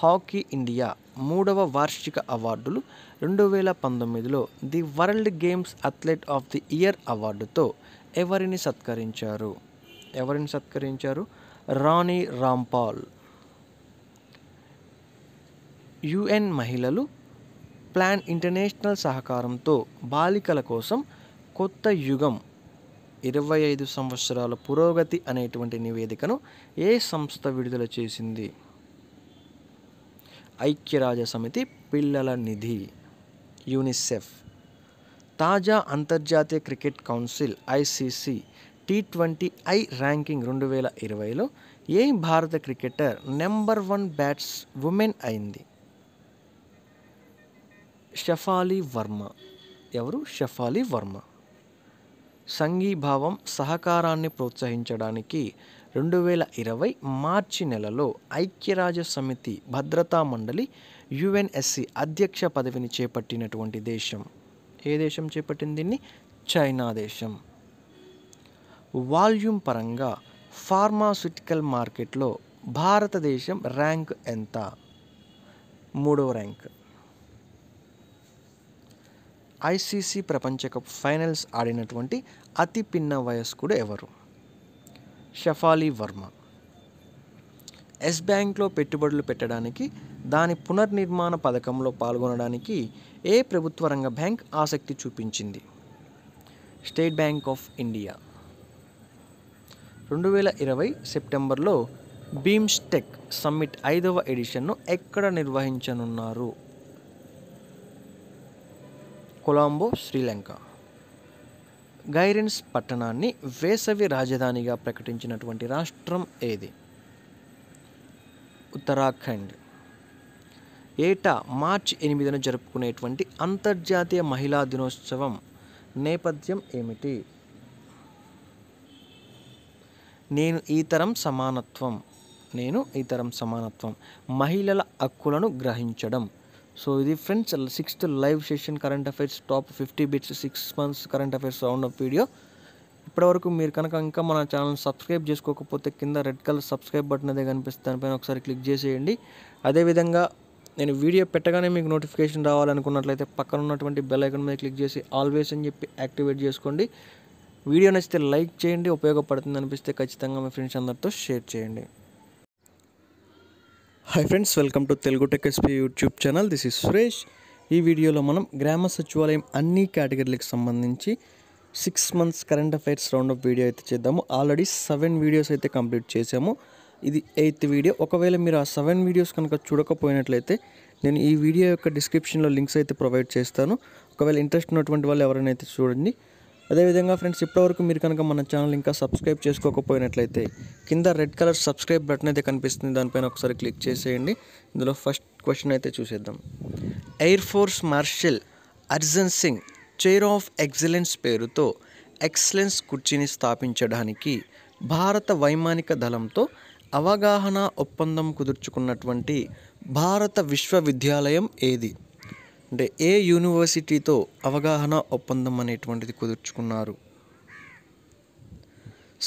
హాకీ ఇండియా 3వ వార్షిక అవార్డులు 2019లో the World Games athlete of the year అవార్డుతో ఎవరిని సత్కరించారు? రాణి రాంపాల్. యుఎన్ మహిళలు ప్లాన్ ఇంటర్నేషనల్ సహకారంతో బాలికల కోసం కొత్త యుగం 25 సంవత్సరాల పురోగతి అనేటువంటి నివేదికను ఏ సంస్థ విడుదల చేసింది? ఐక్యరాజ్య సమితి పిల్లల నిధి యూనిసెఫ్. తాజా అంతర్జాతీయ cricket council ICC T20I ranking 2020లో ఏ భారత క్రికెటర్ నెంబర్ 1 బ్యాట్స్ ఉమెన్ అయింది? షఫాలి వర్మ. ఎవరు? షఫాలి వర్మ. సంఘీభావం సహకారాన్ని ప్రోత్సహించడానికి 2020 మార్చి నెలలో ఐక్యరాజ్య సమితి భద్రతా మండలి UNSC అధ్యక్ష పదవిని చేపట్టినటువంటి దేశం? ఏ దేశం చేపట్టింది దీన్ని? చైనా దేశం. వాల్యూమ్ పరంగా ఫార్మాస్యూటికల్ మార్కెట్లో భారతదేశం ర్యాంక్ ఎంత? 3వ ర్యాంక్. ఐసీసీ ప్రపంచ కప్ ఫైనల్స్ ఆడినటువంటి అతి పిన్న వయస్కుడు ఎవరు? షఫాలి వర్మ. ఎస్ బ్యాంక్లో పెట్టుబడులు పెట్టడానికి, దాని పునర్నిర్మాణ పథకంలో పాల్గొనడానికి ఏ ప్రభుత్వ రంగ బ్యాంక్ ఆసక్తి చూపించింది? State bank of India. 2020 సెప్టెంబర్లో బీమ్స్టెక్ సమ్మిట్ 5వ ఎడిషన్ను ఎక్కడ నిర్వహించనున్నారు? కొలంబో, శ్రీలంక. గైరెన్స్ పట్టణాన్ని వేసవి రాజధానిగా ప్రకటించినటువంటి రాష్ట్రం ఏది? ఉత్తరాఖండ్. ఏటా మార్చి 8న జరుపుకునేటువంటి అంతర్జాతీయ మహిళా దినోత్సవం నేపథ్యం ఏమిటి? నేను ఈ తరం సమానత్వం, మహిళల హక్కులను గ్రహించడం. సో ఇది friends 6th live session current affairs top 50 bits 6 months current affairs round of video. ఇప్పటివరకు మీరు కనుక ఇంకా మన ఛానల్ సబ్స్క్రైబ్ చేసుకోకపోతే కింద రెడ్ కలర్ సబ్స్క్రైబ్ బటన్ అదే కనిపిస్తుంది, దానిపైన ఒకసారి క్లిక్ చేసేయండి. అదేవిధంగా నేను వీడియో పెట్టగానే మీకు నోటిఫికేషన్ రావాలనుకున్నట్లయితే పక్కన ఉన్నటువంటి బెల్ ఐకాన్ మీద క్లిక్ చేసి ఆల్వేస్ అని చెప్పి యాక్టివేట్ చేసుకోండి. వీడియో నచ్చితే లైక్ చేయండి, ఉపయోగపడుతుంది అనిపిస్తే ఖచ్చితంగా మీ ఫ్రెండ్స్ అందరితో షేర్ చేయండి. Hi friends, welcome to Telugu tech SP YouTube channel. This is Suresh. ఈ వీడియోలో మనం గ్రామ సచివాలయం అన్ని కేటగిరీలకు సంబంధించి 6 months current affairs round of video అయితే చేద్దాము. ఆల్రెడీ 7 వీడియోస్ అయితే కంప్లీట్ చేసాము. ఇది 8th వీడియో. ఒకవేళ మీరు ఆ 7 వీడియోస్ కనుక చూడకపోయినట్లయితే నేను ఈ వీడియో యొక్క డిస్క్రిప్షన్లో లింక్స్ అయితే ప్రొవైడ్ చేస్తాను. ఒకవేళ ఇంట్రెస్ట్ ఉన్నటువంటి వాళ్ళు ఎవరైనా అయితే చూడండి. అదేవిధంగా ఫ్రెండ్స్, ఇప్పటివరకు మీరు కనుక మన ఛానల్ ఇంకా సబ్స్క్రైబ్ చేసుకోకపోయినట్లయితే కింద రెడ్ కలర్ సబ్స్క్రైబ్ బటన్ అయితే కనిపిస్తుంది, దానిపైన ఒకసారి క్లిక్ చేసేయండి. ఇందులో ఫస్ట్ క్వశ్చన్ అయితే చూసేద్దాం. Air force marshal Arjan Singh chair of excellence పేరుతో ఎక్సలెన్స్ కుర్చీని స్థాపించడానికి భారత వైమానిక దళంతో అవగాహన ఒప్పందం కుదుర్చుకున్నటువంటి భారత విశ్వవిద్యాలయం ఏది? అంటే ఏ యూనివర్సిటీతో అవగాహన ఒప్పందం అనేటువంటిది కుదుర్చుకున్నారు?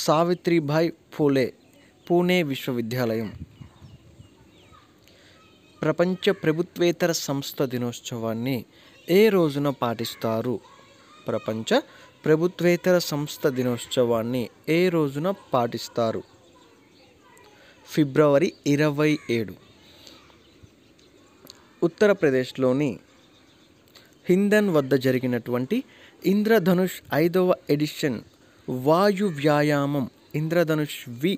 సావిత్రిబాయి ఫూలే పూణే విశ్వవిద్యాలయం. ప్రపంచ ప్రభుత్వేతర సంస్థ దినోత్సవాన్ని ఏ రోజున పాటిస్తారు? ప్రపంచ ప్రభుత్వేతర సంస్థ దినోత్సవాన్ని ఏ రోజున పాటిస్తారు? ఫిబ్రవరి 27. ఉత్తరప్రదేశ్లోని హిందన్ వద్ద జరిగినటువంటి ఇంద్రధనుష్ 5వ ఎడిషన్ వాయు వ్యాయామం ఇంద్రధనుష్ V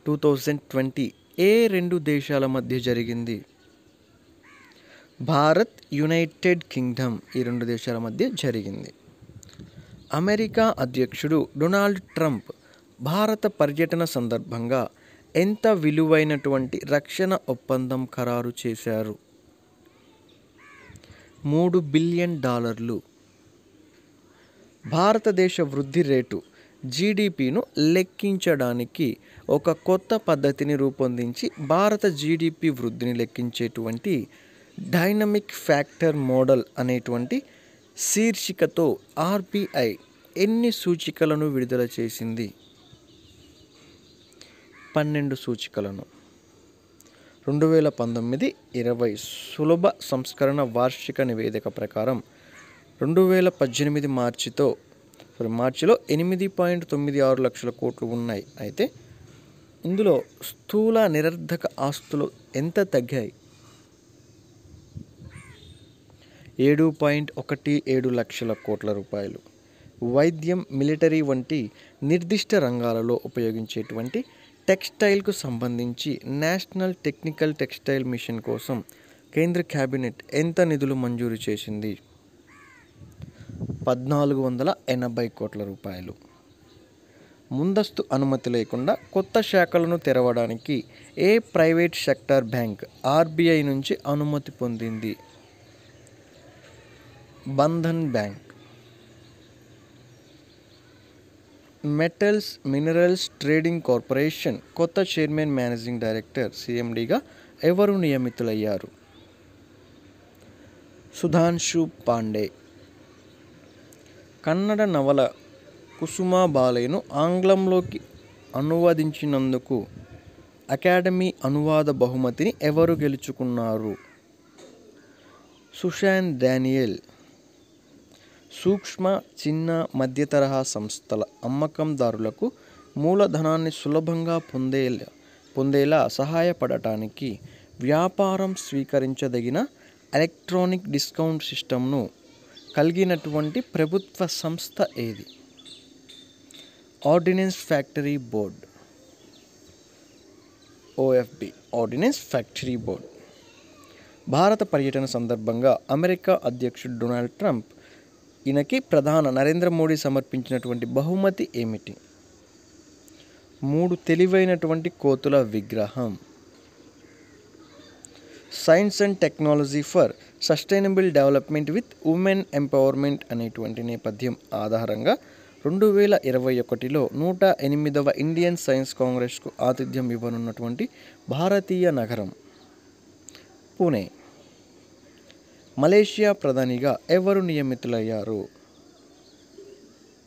2020 ఏ 2 దేశాల మధ్య జరిగింది? భారత్, యునైటెడ్ కింగ్డమ్ ఈ 2 దేశాల మధ్య జరిగింది. అమెరికా అధ్యక్షుడు డొనాల్డ్ ట్రంప్ భారత పర్యటన సందర్భంగా ఎంత విలువైనటువంటి రక్షణ ఒప్పందం ఖరారు చేశారు? $3 బిలియన్. భారతదేశ వృద్ధి రేటు జీడిపిను లెక్కించడానికి ఒక కొత్త పద్ధతిని రూపొందించి భారత జీడిపి వృద్ధిని లెక్కించేటువంటి డైనమిక్ ఫ్యాక్టర్ మోడల్ అనేటువంటి శీర్షికతో RBI ఎన్ని సూచికలను విడుదల చేసింది? 12 సూచికలను. 2019-20 సులభ సంస్కరణ వార్షిక నివేదిక ప్రకారం 2018 మార్చిలో 8.96 లక్షల కోట్లు ఉన్నాయి. అయితే ఇందులో స్థూల నిరర్ధక ఆస్తులు ఎంత తగ్గాయి? 7.17 లక్షల కోట్ల రూపాయలు. వైద్యం, మిలిటరీ వంటి నిర్దిష్ట రంగాలలో ఉపయోగించేటువంటి టెక్స్టైల్కు సంబంధించి నేషనల్ టెక్నికల్ టెక్స్టైల్ మిషన్ కోసం కేంద్ర క్యాబినెట్ ఎంత నిధులు మంజూరు చేసింది? 1480 కోట్ల రూపాయలు. ముందస్తు అనుమతి లేకుండా కొత్త శాఖలను తెరవడానికి ఏ ప్రైవేట్ సెక్టార్ బ్యాంక్ ఆర్బీఐ నుంచి అనుమతి పొందింది? Bandhan bank. Metals minerals trading corporation కొత్త చైర్మన్ మేనేజింగ్ డైరెక్టర్ సిఎండిగా ఎవరు నియమితులయ్యారు? సుధాంశు పాండే. కన్నడ నవల కుసుమా బాలేను ఆంగ్లంలోకి అనువదించినందుకు అకాడమీ అనువాద బహుమతిని ఎవరు గెలుచుకున్నారు? సుషాన్ డానియల్. సూక్ష్మ, చిన్న, మధ్య తరహా సంస్థల అమ్మకందారులకు మూలధనాన్ని సులభంగా పొందేలా సహాయపడటానికి వ్యాపారం స్వీకరించదగిన ఎలక్ట్రానిక్ డిస్కౌంట్ సిస్టమ్ను కలిగినటువంటి ప్రభుత్వ సంస్థ ఏది? Ordnance factory board. OFB, ordnance factory board. భారత పర్యటన సందర్భంగా అమెరికా అధ్యక్షుడు డొనాల్డ్ ట్రంప్ ఈయనకి ప్రధాని నరేంద్ర మోడీ సమర్పించినటువంటి బహుమతి ఏమిటి? 3 తెలివైనటువంటి కోతుల విగ్రహం. Science and technology for sustainable development with women empowerment అనేటువంటి నేపథ్యం ఆధారంగా 2021లో 108వ ఇండియన్ సైన్స్ కాంగ్రెస్కు ఆతిథ్యం ఇవ్వనున్నటువంటి భారతీయ నగరం పూణే. మలేషియా ప్రధానిగా ఎవరు నియమితులయ్యారు?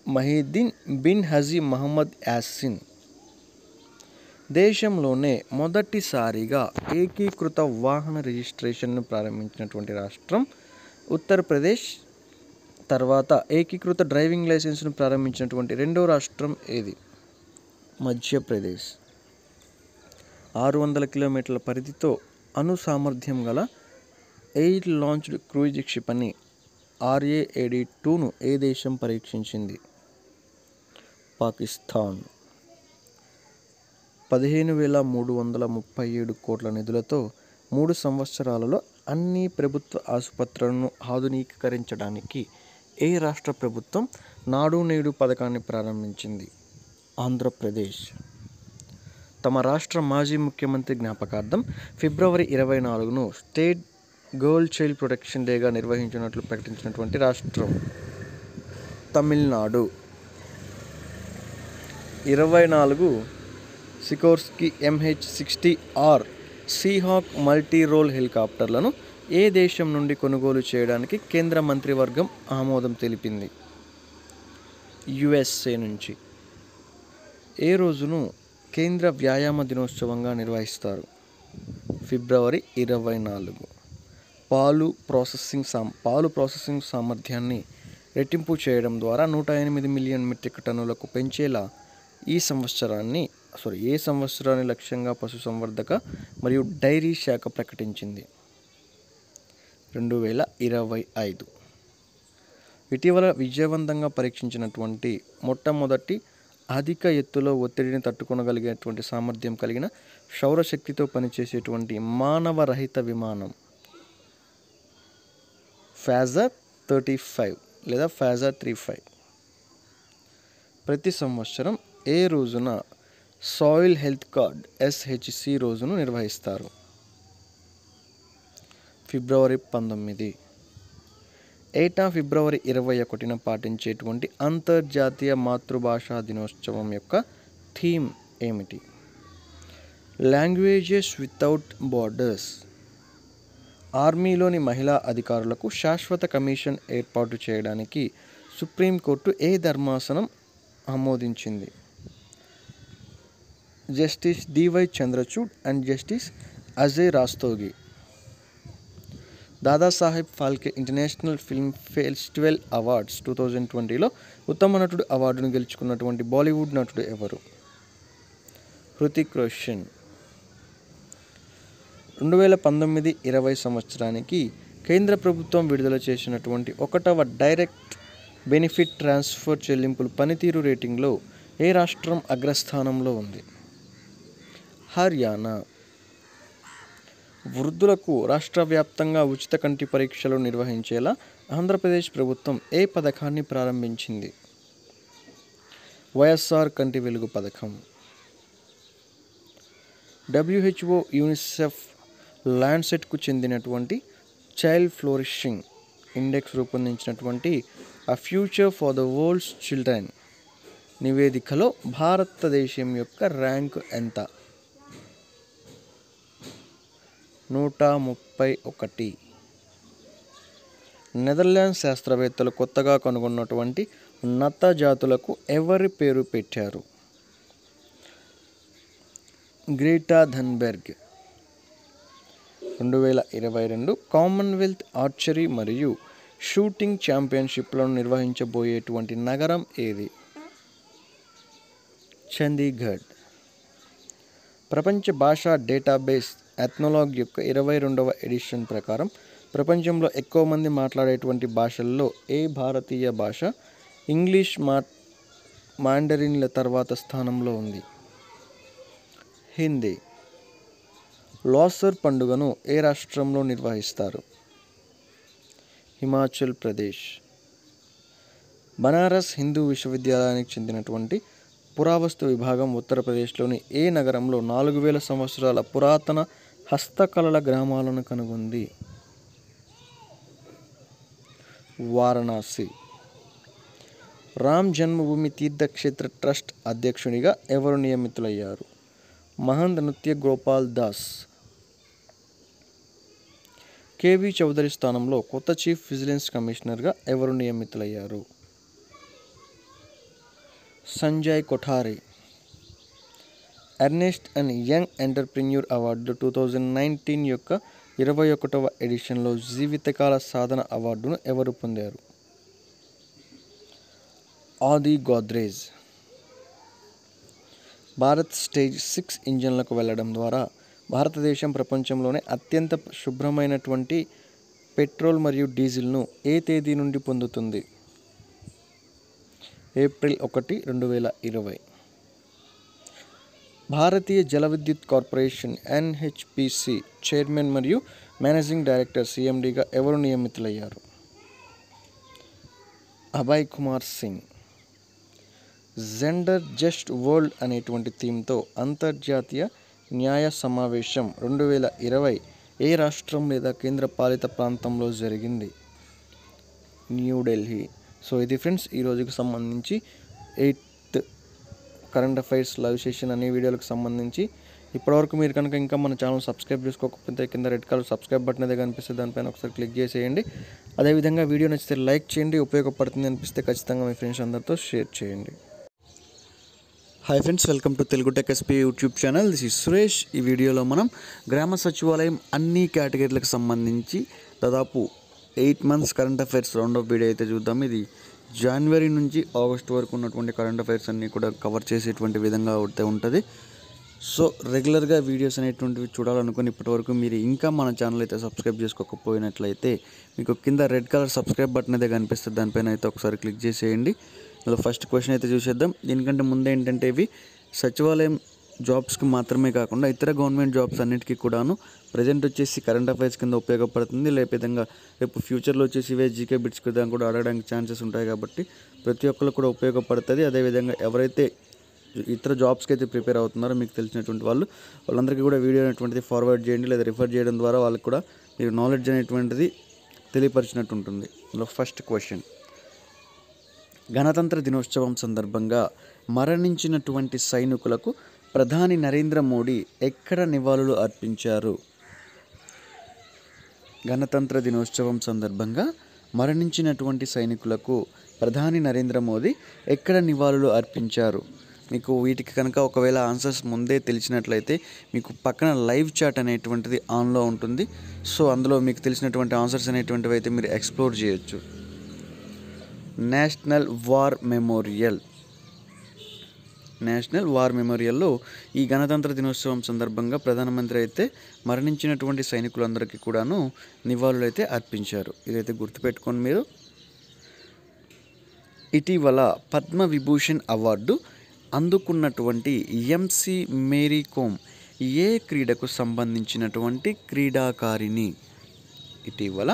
మహీద్దీన్ బిన్ హజీ మహమ్మద్ యాసిన్. దేశంలోనే మొదటిసారిగా ఏకీకృత వాహన రిజిస్ట్రేషన్ను ప్రారంభించినటువంటి రాష్ట్రం ఉత్తరప్రదేశ్. తర్వాత ఏకీకృత డ్రైవింగ్ లైసెన్స్ను ప్రారంభించినటువంటి రెండో రాష్ట్రం ఏది? మధ్యప్రదేశ్. 600 కిలోమీటర్ల పరిధితో అణు సామర్థ్యం గల ఎయిర్ లాంచ్డ్ క్రూయిజ్ క్షిపణి RA-AD2ను ఏ దేశం పరీక్షించింది? పాకిస్తాన్. 15,337 కోట్ల నిధులతో 3 సంవత్సరాలలో అన్ని ప్రభుత్వ ఆసుపత్రులను ఆధునీకరించడానికి ఏ రాష్ట్ర ప్రభుత్వం నాడు నేడు పథకాన్ని ప్రారంభించింది? ఆంధ్రప్రదేశ్. తమ రాష్ట్ర మాజీ ముఖ్యమంత్రి జ్ఞాపకార్థం ఫిబ్రవరి 24ను స్టేట్ గర్ల్ చైల్డ్ ప్రొటెక్షన్ డేగా నిర్వహించినట్లు ప్రకటించినటువంటి రాష్ట్రం Tamil Nadu. 24 Sikorsky MH-60R Seahawk multi role హెలికాప్టర్లను ఏ దేశం నుండి కొనుగోలు చేయడానికి కేంద్ర మంత్రివర్గం ఆమోదం తెలిపింది? USA నుంచి. ఏ రోజును కేంద్ర వ్యాయామ దినోత్సవంగా నిర్వహిస్తారు? ఫిబ్రవరి 24. పాలు ప్రాసెసింగ్ సామర్థ్యాన్ని రెట్టింపు చేయడం ద్వారా 108 మిలియన్ మెట్రిక్ టన్నులకు పెంచేలా ఏ సంవత్సరాన్ని లక్ష్యంగా పశుసంవర్ధక మరియు డైరీ శాఖ ప్రకటించింది? 2025. ఇటీవల విజయవంతంగా పరీక్షించినటువంటి మొట్టమొదటి అధిక ఎత్తులో ఒత్తిడిని తట్టుకోగలిగేటువంటి సామర్థ్యం కలిగిన సౌరశక్తితో పనిచేసేటువంటి మానవ రహిత విమానం ఫాజర్ 35 లేదా ఫాజర్ 35. ప్రతి సంవత్సరం ఏ రోజున సాయిల్ హెల్త్ కార్డ్ SHC రోజును నిర్వహిస్తారు? ఫిబ్రవరి 19. ఏటా ఫిబ్రవరి 21న పాటించేటువంటి అంతర్జాతీయ మాతృభాషా దినోత్సవం యొక్క థీమ్ ఏమిటి? Languages without borders. ఆర్మీలోని మహిళా అధికారులకు శాశ్వత కమిషన్ ఏర్పాటు చేయడానికి సుప్రీంకోర్టు ఏ ధర్మాసనం ఆమోదించింది? Justice DY Chandrachud and justice Ajay Rastogi. Dadasaheb Phalke international film festival awards 2020లో ఉత్తమ నటుడు అవార్డును గెలుచుకున్నటువంటి బాలీవుడ్ నటుడు ఎవరు? హృతిక్ రోషన్. 2019-20 సంవత్సరానికి కేంద్ర ప్రభుత్వం విడుదల చేసినటువంటి 1వ డైరెక్ట్ బెనిఫిట్ ట్రాన్స్ఫర్ చెల్లింపుల పనితీరు రేటింగ్లో ఏ రాష్ట్రం అగ్రస్థానంలో ఉంది? హర్యానా. వృద్ధులకు రాష్ట్ర వ్యాప్తంగా ఉచిత కంటి పరీక్షలు నిర్వహించేలా ఆంధ్రప్రదేశ్ ప్రభుత్వం ఏ పథకాన్ని ప్రారంభించింది? వైఎస్ఆర్ కంటి వెలుగు పథకం. WHO యూనిసెఫ్ ల్యాండ్సెట్కు చెందినటువంటి చైల్డ్ ఫ్లోరిషింగ్ ఇండెక్స్ రూపొందించినటువంటి a future for the world's children నివేదికలో భారతదేశం యొక్క ర్యాంకు ఎంత? 131. నెదర్లాండ్స్ శాస్త్రవేత్తలు కొత్తగా కనుగొన్నటువంటి నత్త జాతులకు ఎవరి పేరు పెట్టారు? గ్రేటా థన్బెర్గ్. 2022 కామన్వెల్త్ ఆర్చరీ మరియు షూటింగ్ ఛాంపియన్షిప్లను నిర్వహించబోయేటువంటి నగరం ఏది? చండీగఢ్. ప్రపంచ భాషా డేటాబేస్ ఎథ్నోలాగ్ యొక్క 22వ ఎడిషన్ ప్రకారం ప్రపంచంలో ఎక్కువ మంది మాట్లాడేటువంటి భాషల్లో ఏ భారతీయ భాష ఇంగ్లీష్ మాండరిన్ల తర్వాత స్థానంలో ఉంది? హిందీ. లాసర్ పండుగను ఏ రాష్ట్రంలో నిర్వహిస్తారు? హిమాచల్ ప్రదేశ్. బనారస్ హిందూ విశ్వవిద్యాలయానికి చెందినటువంటి పురావస్తు విభాగం ఉత్తరప్రదేశ్లోని ఏ నగరంలో 4000 సంవత్సరాల పురాతన హస్తకళల గ్రామాలను కనుగొంది? వారణాసి. రామ్ జన్మభూమి తీర్థక్షేత్ర ట్రస్ట్ అధ్యక్షునిగా ఎవరు నియమితులయ్యారు? మహంత్ నృత్య గోపాల్ దాస్. కేవి చౌదరి స్థానంలో కొత్త చీఫ్ విజిలెన్స్ కమిషనర్గా ఎవరు నియమితులయ్యారు? Sanjay Kothari. Ernst and Young entrepreneur award 2019 యొక్క 21వ ఎడిషన్లో జీవితకాల సాధన అవార్డును ఎవరు పొందారు? ఆది గోద్రేజ్. భారత్ స్టేజ్ 6 ఇంజన్లకు వెళ్ళడం ద్వారా భారతదేశం ప్రపంచంలోనే అత్యంత శుభ్రమైనటువంటి పెట్రోల్ మరియు డీజిల్ను ఏ తేదీ నుండి పొందుతుంది? ఏప్రిల్ 1, 2020. భారతీయ జల విద్యుత్ కార్పొరేషన్ NHPC చైర్మన్ మరియు మేనేజింగ్ డైరెక్టర్ CMDగా ఎవరు నియమితులయ్యారు? Abhay Kumar Singh. Gender just world అనేటువంటి థీమ్తో అంతర్జాతీయ న్యాయ సమావేశం 2020 ఏ రాష్ట్రం లేదా కేంద్ర పాలిత ప్రాంతంలో జరిగింది? న్యూఢిల్లీ. సో ఇది ఫ్రెండ్స్ ఈ రోజుకి సంబంధించి 8th current affairs live session అనే వీడియోలకు సంబంధించి. ఇప్పటివరకు మీరు కనుక ఇంకా మన ఛానల్ సబ్స్క్రైబ్ చేసుకోకపోతే కింద రెడ్ కలర్ సబ్స్క్రైబ్ బటన్ అయితే కనిపిస్తుంది, దానిపైన ఒకసారి క్లిక్ చేసేయండి. అదేవిధంగా వీడియో నచ్చితే లైక్ చేయండి, ఉపయోగపడుతుంది అనిపిస్తే ఖచ్చితంగా మీ ఫ్రెండ్స్ అందరితో షేర్ చేయండి. Hi friends, welcome to Telugu tech SP YouTube channel. This is Suresh. ఈ వీడియోలో మనం గ్రామ సచివాలయం అన్ని కేటగిరీలకు సంబంధించి దాదాపు 8 months current affairs round of video అయితే చూద్దాం. ఇది జనవరి నుంచి ఆగస్ట్ వరకు ఉన్నటువంటి కరెంట్ అఫైర్స్ అన్నీ కూడా కవర్ చేసేటువంటి విధంగా అయితే ఉంటుంది. సో రెగ్యులర్గా వీడియోస్ అనేటువంటివి చూడాలనుకుని ఇప్పటివరకు మీరు ఇంకా మన ఛానల్ అయితే సబ్స్క్రైబ్ చేసుకోకపోయినట్లయితే మీకు కింద రెడ్ కలర్ సబ్స్క్రైబ్ బటన్ అయితే కనిపిస్తుంది, దానిపైన అయితే ఒకసారి క్లిక్ చేసేయండి. ఇందులో ఫస్ట్ క్వశ్చన్ అయితే చూసేద్దాం. దీనికంటే ముందే ఏంటంటే ఇవి సచివాలయం జాబ్స్కి మాత్రమే కాకుండా ఇతర గవర్నమెంట్ జాబ్స్ అన్నిటికీ కూడాను ప్రజెంట్ వచ్చేసి కరెంట్ అఫైర్స్ కింద ఉపయోగపడుతుంది. విధంగా రేపు ఫ్యూచర్లో వచ్చేసి ఇవే జీకే బిట్స్ కింద కూడా అడగడానికి ఛాన్సెస్ ఉంటాయి కాబట్టి ప్రతి ఒక్కరు కూడా ఉపయోగపడుతుంది. అదేవిధంగా ఎవరైతే ఇతర జాబ్స్కి అయితే ప్రిపేర్ అవుతున్నారో మీకు తెలిసినటువంటి వాళ్ళందరికీ కూడా వీడియో అనేటువంటిది ఫార్వర్డ్ చేయండి, లేదా రిఫర్ చేయడం ద్వారా వాళ్ళకి కూడా మీరు నాలెడ్జ్ అనేటువంటిది తెలియపరిచినట్టు ఉంటుంది. ఇందులో ఫస్ట్ క్వశ్చన్, గణతంత్ర దినోత్సవం సందర్భంగా మరణించినటువంటి సైనికులకు ప్రధాని నరేంద్ర మోడీ ఎక్కడ నివాళులు అర్పించారు? గణతంత్ర దినోత్సవం సందర్భంగా మరణించినటువంటి సైనికులకు ప్రధాని నరేంద్ర మోదీ ఎక్కడ నివాళులు అర్పించారు? మీకు వీటికి కనుక ఒకవేళ ఆన్సర్స్ ముందే తెలిసినట్లయితే మీకు పక్కన లైవ్ చాట్ అనేటువంటిది ఆన్లో ఉంటుంది. సో అందులో మీకు తెలిసినటువంటి ఆన్సర్స్ అనేటువంటివి అయితే మీరు ఎక్స్ప్లోర్ చేయొచ్చు. నేషనల్ వార్ మెమోరియల్లో ఈ గణతంత్ర దినోత్సవం సందర్భంగా ప్రధానమంత్రి అయితే మరణించినటువంటి సైనికులందరికీ కూడాను నివాళులు అయితే అర్పించారు. ఇదైతే గుర్తుపెట్టుకోండి మీరు. ఇటీవల Padma Vibhushan award అందుకున్నటువంటి MC Mary come ఏ క్రీడకు సంబంధించినటువంటి క్రీడాకారిణి? ఇటీవల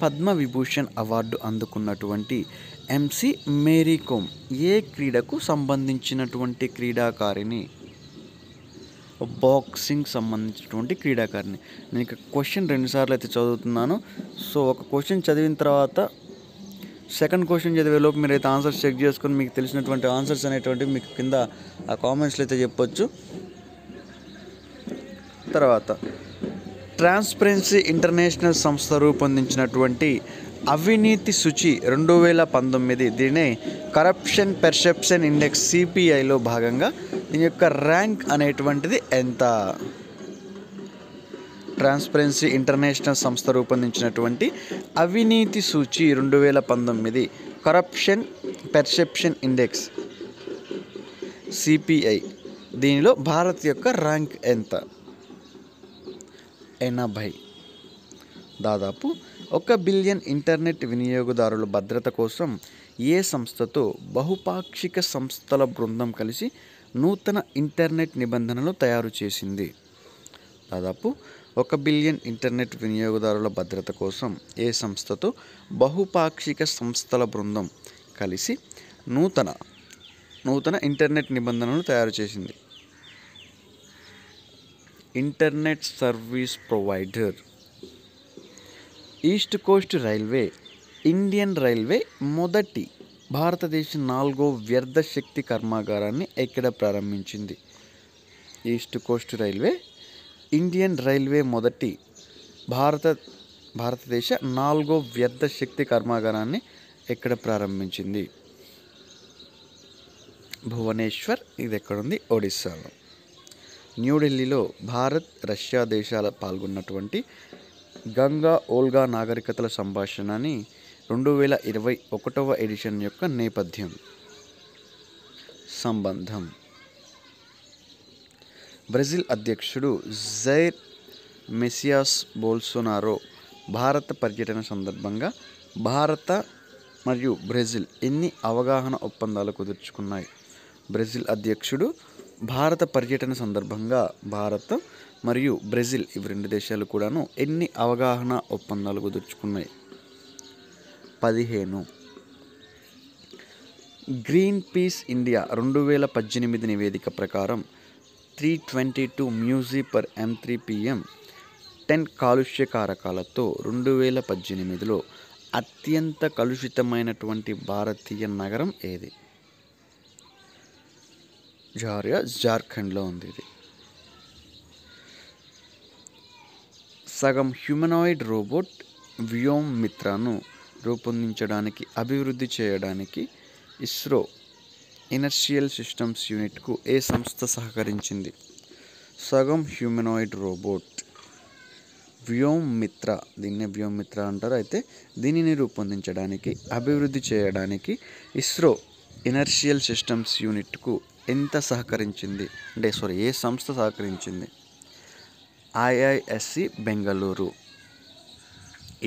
Padma Vibhushan award అందుకున్నటువంటి MC Mary come ఏ క్రీడకు సంబంధించినటువంటి క్రీడాకారిణి? బాక్సింగ్ సంబంధించినటువంటి క్రీడాకారిణి. నేను ఇక క్వశ్చన్ 2 సార్లు అయితే చదువుతున్నాను. సో ఒక క్వశ్చన్ చదివిన తర్వాత సెకండ్ క్వశ్చన్ చదివేలోపు మీరైతే ఆన్సర్స్ చెక్ చేసుకొని మీకు తెలిసినటువంటి ఆన్సర్స్ అనేటువంటివి మీకు కింద ఆ కామెంట్స్లో అయితే చెప్పొచ్చు. తర్వాత ట్రాన్స్పరెన్సీ ఇంటర్నేషనల్ సంస్థ రూపొందించినటువంటి అవినీతి సూచి 2019 దీనే కరప్షన్ పెర్సెప్షన్ ఇండెక్స్ సిపిఐలో భాగంగా దీని యొక్క ర్యాంక్ అనేటువంటిది ఎంత? ట్రాన్స్పరెన్సీ ఇంటర్నేషనల్ సంస్థ రూపొందించినటువంటి అవినీతి సూచి 2019 కరప్షన్ పెర్సెప్షన్ ఇండెక్స్ సిపిఐ దీనిలో భారత్ యొక్క ర్యాంక్ ఎంత? 80. దాదాపు 1 బిలియన్ ఇంటర్నెట్ వినియోగదారుల భద్రత కోసం ఏ సంస్థతో బహుపాక్షిక సంస్థల బృందం కలిసి నూతన ఇంటర్నెట్ నిబంధనలు తయారు చేసింది? దాదాపు 1 బిలియన్ ఇంటర్నెట్ వినియోగదారుల భద్రత కోసం ఏ సంస్థతో బహుపాక్షిక సంస్థల బృందం కలిసి నూతన ఇంటర్నెట్ నిబంధనలు తయారు చేసింది? Internet service provider. East Coast railway Indian railway మొదటి భారతదేశ 4వ వ్యర్థ శక్తి కర్మాగారాన్ని ఎక్కడ ప్రారంభించింది? East Coast railway Indian railway మొదటి భారతదేశ 4వ వ్యర్థ శక్తి కర్మాగారాన్ని ఎక్కడ ప్రారంభించింది? భువనేశ్వర్. ఇది ఎక్కడుంది? ఒడిస్సాలో. న్యూఢిల్లీలో భారత్ రష్యా దేశాలు పాల్గొన్నటువంటి గంగా ఓల్గా నాగరికతల సంభాషణని 2021వ ఎడిషన్ యొక్క నేపథ్యం. సంబంధం. బ్రెజిల్ అధ్యక్షుడు జైర్ మెసియాస్ బోల్సోనారో భారత పర్యటన సందర్భంగా భారత మరియు బ్రెజిల్ ఎన్ని అవగాహన ఒప్పందాలు కుదుర్చుకున్నాయి? బ్రెజిల్ అధ్యక్షుడు భారత పర్యటన సందర్భంగా భారత మరియు బ్రెజిల్ ఇవి 2 దేశాలు కూడాను ఎన్ని అవగాహన ఒప్పందాలు కుదుర్చుకున్నాయి? 15. గ్రీన్ పీస్ ఇండియా 2018 నివేదిక ప్రకారం 322 మ్యూజీ పర్ M3 PM 10 కాలుష్య కారకాలతో 2018లో అత్యంత కలుషితమైనటువంటి భారతీయ నగరం ఏది? జార్ఖండ్లో ఉంది ఇది. సగం హ్యూమనాయిడ్ రోబోట్ వ్యోమ్ మిత్రను రూపొందించడానికి అభివృద్ధి చేయడానికి ఇస్రో ఇనర్షియల్ సిస్టమ్స్ యూనిట్కు ఏ సంస్థ సహకరించింది? సగం హ్యూమనాయిడ్ రోబోట్ వ్యోమ్ మిత్ర, దీన్నే వ్యోమ్ మిత్ర అంటారు. అయితే దీనిని రూపొందించడానికి అభివృద్ధి చేయడానికి ఇస్రో ఇనర్షియల్ సిస్టమ్స్ యూనిట్కు ఎంత సహకరించింది? ఏ సంస్థ సహకరించింది? ఐఐఎస్సి బెంగళూరు.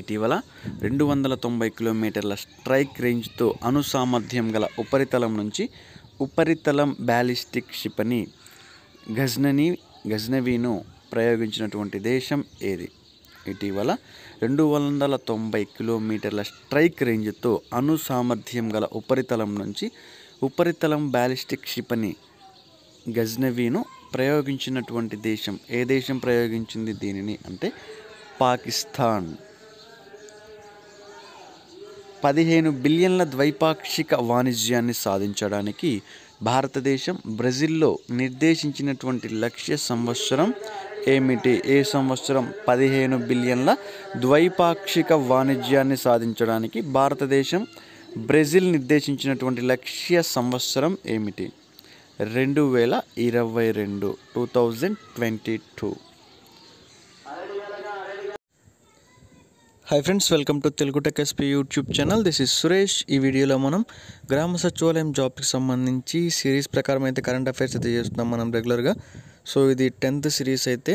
ఇటీవల 290 కిలోమీటర్ల స్ట్రైక్ రేంజ్తో అణుసామర్థ్యం గల ఉపరితలం నుంచి ఉపరితలం బ్యాలిస్టిక్ క్షిపణి గజ్నవీను ప్రయోగించినటువంటి దేశం ఏది? ఇటీవల 290 కిలోమీటర్ల స్ట్రైక్ రేంజ్తో అణుసామర్థ్యం గల ఉపరితలం నుంచి ఉపరితలం బ్యాలిస్టిక్ క్షిపణి గజ్నవీను ప్రయోగించినటువంటి దేశం ఏ దేశం ప్రయోగించింది దీనిని అంటే పాకిస్తాన్. 15 బిలియన్ల ద్వైపాక్షిక వాణిజ్యాన్ని సాధించడానికి భారతదేశం బ్రెజిల్లో నిర్దేశించినటువంటి లక్ష్య సంవత్సరం ఏమిటి? ఏ సంవత్సరం 15 బిలియన్ల ద్వైపాక్షిక వాణిజ్యాన్ని సాధించడానికి భారతదేశం బ్రెజిల్ నిర్దేశించినటువంటి లక్ష్య సంవత్సరం ఏమిటి? 2022. Hi friends, welcome to Telugu tech SP YouTube channel. This is Suresh. ఈ వీడియోలో మనం గ్రామ సచివాలయం జాబ్కి సంబంధించి సిరీస్ ప్రకారం అయితే కరెంట్ అఫైర్స్ అయితే చేస్తున్నాం మనం రెగ్యులర్గా. సో ఇది 10th సిరీస్ అయితే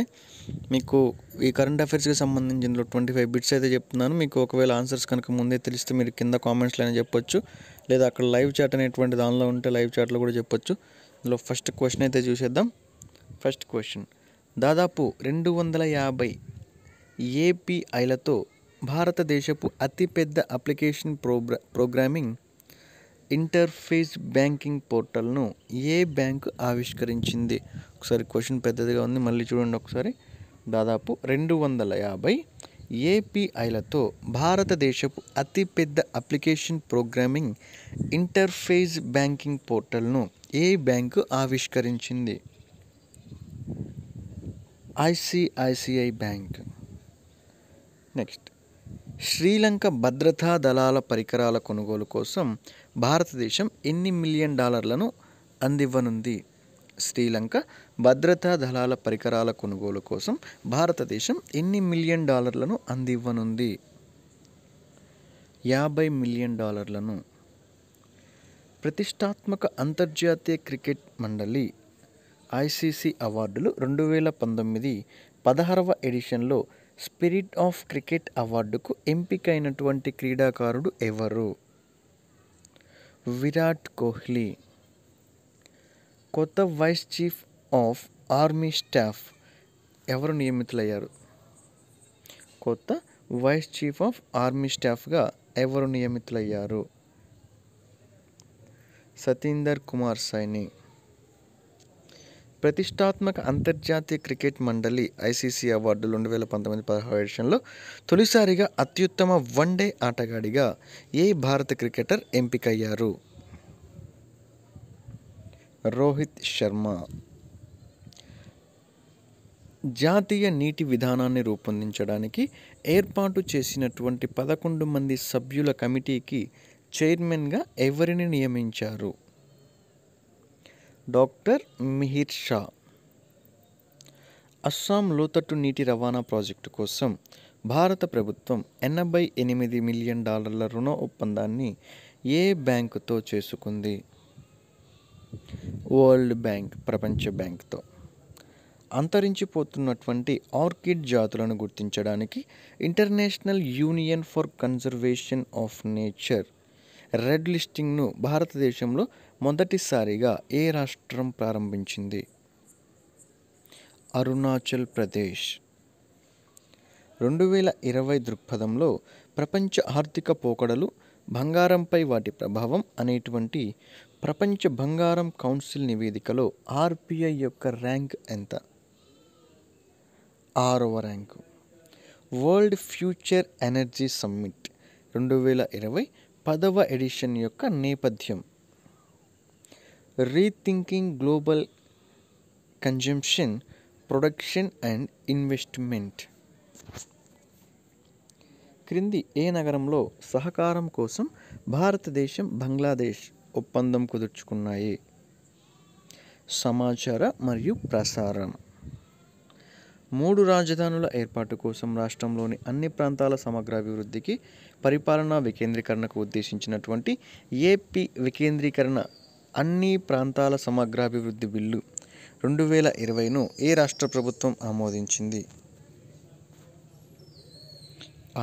మీకు ఈ కరెంట్ అఫైర్స్కి సంబంధించిన 25 బిట్స్ అయితే చెప్తున్నాను. మీకు ఒకవేళ ఆన్సర్స్ కనుక ముందే తెలిస్తే మీరు కింద కామెంట్స్లో అయినా చెప్పొచ్చు, లేదా అక్కడ లైవ్ చాట్ అనేటువంటి దానిలో ఉంటే లైవ్ చాట్లో కూడా చెప్పొచ్చు. ఇందులో ఫస్ట్ క్వశ్చన్ అయితే చూసేద్దాం. ఫస్ట్ క్వశ్చన్, దాదాపు 250 ఏపీఐలతో భారతదేశపు అతిపెద్ద అప్లికేషన్ ప్రోగ్రామింగ్ ఇంటర్ఫేస్ బ్యాంకింగ్ పోర్టల్ను ఏ బ్యాంకు ఆవిష్కరించింది? ఒకసారి క్వశ్చన్ పెద్దదిగా ఉంది, మళ్ళీ చూడండి ఒకసారి. దాదాపు 250 ఏపీఐలతో భారతదేశపు అతిపెద్ద అప్లికేషన్ ప్రోగ్రామింగ్ ఇంటర్ఫేస్ బ్యాంకింగ్ పోర్టల్ను ఏ bank ఆవిష్కరించింది? ICICI bank. Next, Sri Lanka భద్రతా దళాల పరికరాల కొనుగోలు కోసం భారతదేశం ఎన్ని మిలియన్ డాలర్లను అందివ్వనుంది? శ్రీలంక భద్రతా దళాల పరికరాల కొనుగోలు కోసం భారతదేశం ఎన్ని మిలియన్ డాలర్లను అందివ్వనుంది? 50 మిలియన్ డాలర్లను. ప్రతిష్టాత్మక అంతర్జాతీయ క్రికెట్ మండలి ఐసీసీ అవార్డులు 2019 16వ ఎడిషన్లో స్పిరిట్ ఆఫ్ క్రికెట్ అవార్డుకు ఎంపికైనటువంటి క్రీడాకారుడు ఎవరు? విరాట్ కోహ్లీ. కొత్త vice chief of army staff ఎవరు నియమితులయ్యారు? కొత్త వైస్ చీఫ్ ఆఫ్ ఆర్మీ స్టాఫ్గా ఎవరు నియమితులయ్యారు? సతీందర్ కుమార్ సైని. ప్రతిష్టాత్మక అంతర్జాతీయ క్రికెట్ మండలి ఐసీసీ అవార్డులు 2019 16వ ఎడిషన్లో తొలిసారిగా అత్యుత్తమ వన్డే ఆటగాడిగా ఏ భారత క్రికెటర్ ఎంపికయ్యారు? రోహిత్ శర్మ. జాతీయ నీటి విధానాన్ని రూపొందించడానికి ఏర్పాటు చేసినటువంటి 11 మంది సభ్యుల కమిటీకి చైర్మన్గా ఎవరిని నియమించారు? డాక్టర్ మిహిర్ షా. అస్సాం లోతట్టు నీటి రవాణా ప్రాజెక్టు కోసం భారత ప్రభుత్వం 88 మిలియన్ డాలర్ల రుణ ఒప్పందాన్ని ఏ బ్యాంకుతో చేసుకుంది? వరల్డ్ బ్యాంక్, ప్రపంచ బ్యాంక్తో. అంతరించిపోతున్నటువంటి ఆర్కిడ్ జాతులను గుర్తించడానికి international union for conservation of nature red లిస్టింగ్ను భారతదేశంలో మొదటిసారిగా ఏ రాష్ట్రం ప్రారంభించింది? అరుణాచల్ ప్రదేశ్. 2020 దృక్పథంలో ప్రపంచ ఆర్థిక పోకడలు, బంగారంపై వాటి ప్రభావం అనేటువంటి ప్రపంచ బంగారం కౌన్సిల్ నివేదికలో ఆర్బీఐ యొక్క ర్యాంక్ ఎంత? 6వ rank. World future energy summit 2020 10వ ఎడిషన్ యొక్క నేపథ్యం. Rethinking global consumption, production and investment. క్రింది ఏ నగరంలో సహకారం కోసం భారతదేశం, బంగ్లాదేశ్ ఒప్పందం కుదుర్చుకున్నాయి? సమాచార మరియు ప్రసారం. 3 రాజధానుల ఏర్పాటు కోసం రాష్ట్రంలోని అన్ని ప్రాంతాల సమగ్రాభివృద్ధికి, పరిపాలనా వికేంద్రీకరణకు ఉద్దేశించినటువంటి ఏపీ వికేంద్రీకరణ అన్ని ప్రాంతాల సమగ్రాభివృద్ధి బిల్లు 2020ను ఏ రాష్ట్ర ప్రభుత్వం ఆమోదించింది?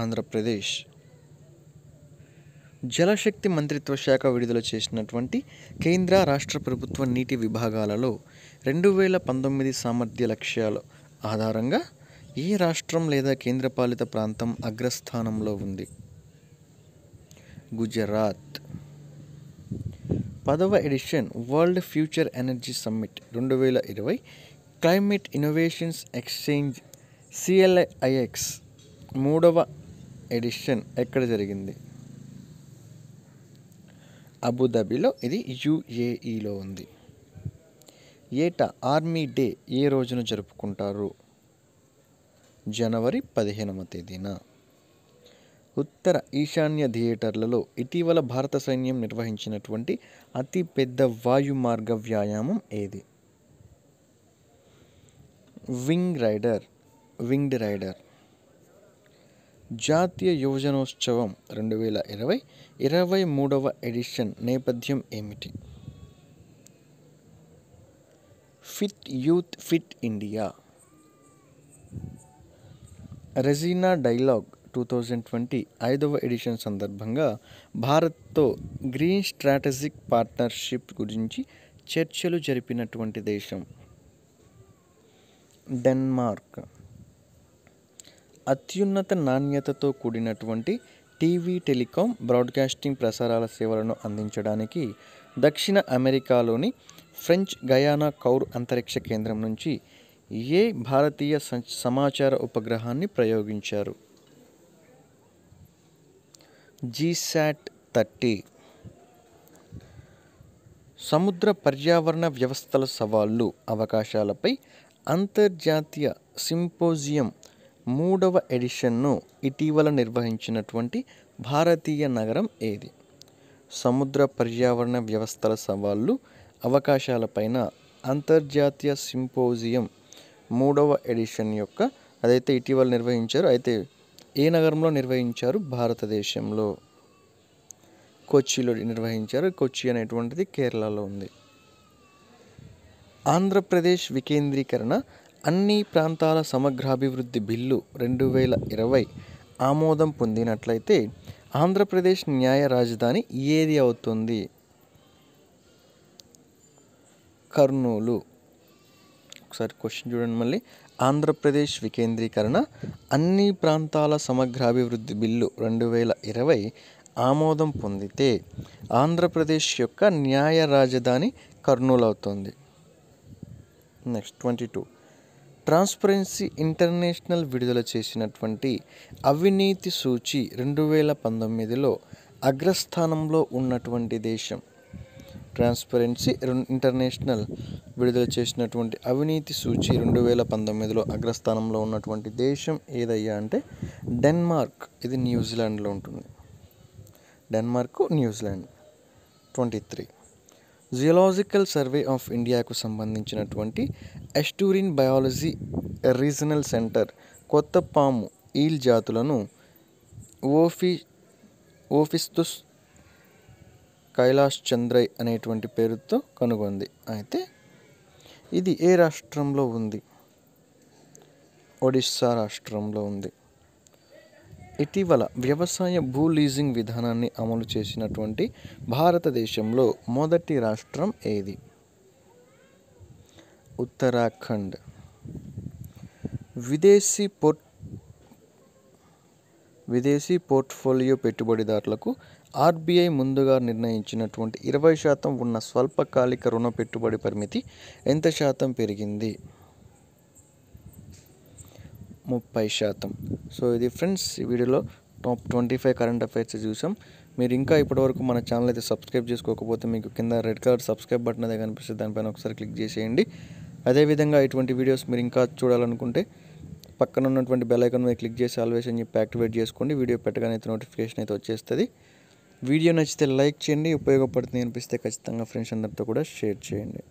ఆంధ్రప్రదేశ్. జలశక్తి మంత్రిత్వ శాఖ విడుదల చేసినటువంటి కేంద్ర, రాష్ట్ర ప్రభుత్వ నీటి విభాగాలలో 2019 సామర్థ్య లక్ష్యాల ఆధారంగా ఏ రాష్ట్రం లేదా కేంద్రపాలిత ప్రాంతం అగ్రస్థానంలో ఉంది? గుజరాత్. 10వ edition world future energy summit 2020 climate innovations exchange CLIX 3వ ఎడిషన్ ఎక్కడ జరిగింది? అబుదాబిలో. ఇది UAEలో ఉంది. ఏటా ఆర్మీ డే ఏ రోజున జరుపుకుంటారు? జనవరి 15వ తేదీన. ఉత్తర ఈశాన్య థియేటర్లలో ఇటీవల భారత సైన్యం నిర్వహించినటువంటి అతిపెద్ద వాయుమార్గ వ్యాయామం ఏది? Winged raider. జాతీయ యువజనోత్సవం 2020 23వ ఎడిషన్ నేపథ్యం ఏమిటి? Fit youth fit India. Raisina dialogue 2020 5వ ఎడిషన్ సందర్భంగా భారత్తో గ్రీన్ స్ట్రాటజిక్ పార్ట్నర్షిప్ గురించి చర్చలు జరిపినటువంటి దేశం? డెన్మార్క్. అత్యున్నత నాణ్యతతో కూడినటువంటి టీవీ, టెలికాం, బ్రాడ్కాస్టింగ్ ప్రసారాల సేవలను అందించడానికి దక్షిణ అమెరికాలోని ఫ్రెంచ్ గయానా కౌర్ అంతరిక్ష కేంద్రం నుంచి ఏ భారతీయ సమాచార ఉపగ్రహాన్ని ప్రయోగించారు? GSAT-30. సముద్ర పర్యావరణ వ్యవస్థల సవాళ్లు, అవకాశాలపై అంతర్జాతీయ సింపోజియం 3వ ఎడిషన్ను ఇటీవల నిర్వహించినటువంటి భారతీయ నగరం ఏది? సముద్ర పర్యావరణ వ్యవస్థల సవాళ్లు, అవకాశాలపైన అంతర్జాతీయ సింపోజియం 3వ ఎడిషన్ యొక్క అదైతే ఇటీవల నిర్వహించారు. అయితే ఏ నగరంలో నిర్వహించారు? భారతదేశంలో కొచ్చిలో నిర్వహించారు. కొచ్చి అనేటువంటిది కేరళలో ఉంది. ఆంధ్రప్రదేశ్ వికేంద్రీకరణ, అన్ని ప్రాంతాల సమగ్రాభివృద్ధి బిల్లు 2020 ఆమోదం పొందినట్లయితే ఆంధ్రప్రదేశ్ న్యాయ రాజధాని ఏది అవుతుంది? కర్నూలు. ఒకసారి క్వశ్చన్ చూడండి మళ్ళీ. ఆంధ్రప్రదేశ్ వికేంద్రీకరణ, అన్ని ప్రాంతాల సమగ్రాభివృద్ధి బిల్లు 2020 ఆమోదం పొందితే ఆంధ్రప్రదేశ్ యొక్క న్యాయ రాజధాని కర్నూలు అవుతుంది. నెక్స్ట్ 22. ట్రాన్స్పరెన్సీ ఇంటర్నేషనల్ విడుదల చేసినటువంటి అవినీతి సూచి 2019లో అగ్రస్థానంలో ఉన్నటువంటి దేశం. ట్రాన్స్పరెన్సీ ఇంటర్నేషనల్ విడుదల చేసినటువంటి అవినీతి సూచి 2019లో అగ్రస్థానంలో ఉన్నటువంటి దేశం ఏదయ్యా అంటే డెన్మార్క్. ఇది న్యూజిలాండ్లో ఉంటుంది. Denmark, New Zealand. 23. Geological survey of ఇండియాకు సంబంధించినటువంటి ఎస్టూరిన్ బయాలజీ రీజనల్ సెంటర్ కొత్త పాము ఈల్ జాతులను ఓఫిస్తుస్ కైలాష్ చంద్రై అనేటువంటి పేరుతో కనుగొంది. అయితే ఇది ఏ రాష్ట్రంలో ఉంది? ఒడిస్సా రాష్ట్రంలో ఉంది. ఇటీవల వ్యవసాయ భూ లీజింగ్ విధానాన్ని అమలు చేసినటువంటి భారతదేశంలో మొదటి రాష్ట్రం ఏది? ఉత్తరాఖండ్. విదేశీ పోర్ట్ఫోలియో పెట్టుబడిదారులకు RBI ముందుగా నిర్ణయించినటువంటి 20% ఉన్న స్వల్పకాలిక రుణ పెట్టుబడి పరిమితి ఎంత శాతం పెరిగింది? 30%. సో ఇది ఫ్రెండ్స్, ఈ వీడియోలో టాప్ 25 కరెంట్ అఫైర్స్ చూసాం. మీరు ఇంకా ఇప్పటివరకు మన ఛానల్ అయితే సబ్స్క్రైబ్ చేసుకోకపోతే మీకు కింద రెడ్ కలర్ సబ్స్క్రైబ్ బటన్ అదే కనిపిస్తుంది, దానిపైన ఒకసారి క్లిక్ చేసేయండి. అదేవిధంగా ఇటువంటి వీడియోస్ మీరు ఇంకా చూడాలనుకుంటే పక్కన ఉన్నటువంటి బెల్ ఐకాన్ మీద క్లిక్ చేసి ఆల్వేస్ అని చెప్పి యాక్టివేట్ చేసుకోండి. వీడియో పెట్టగానే అయితే నోటిఫికేషన్ అయితే వచ్చేస్తుంది. వీడియో నచ్చితే లైక్ చేయండి, ఉపయోగపడుతుంది అనిపిస్తే ఖచ్చితంగా ఫ్రెండ్స్ అందరితో కూడా షేర్ చేయండి.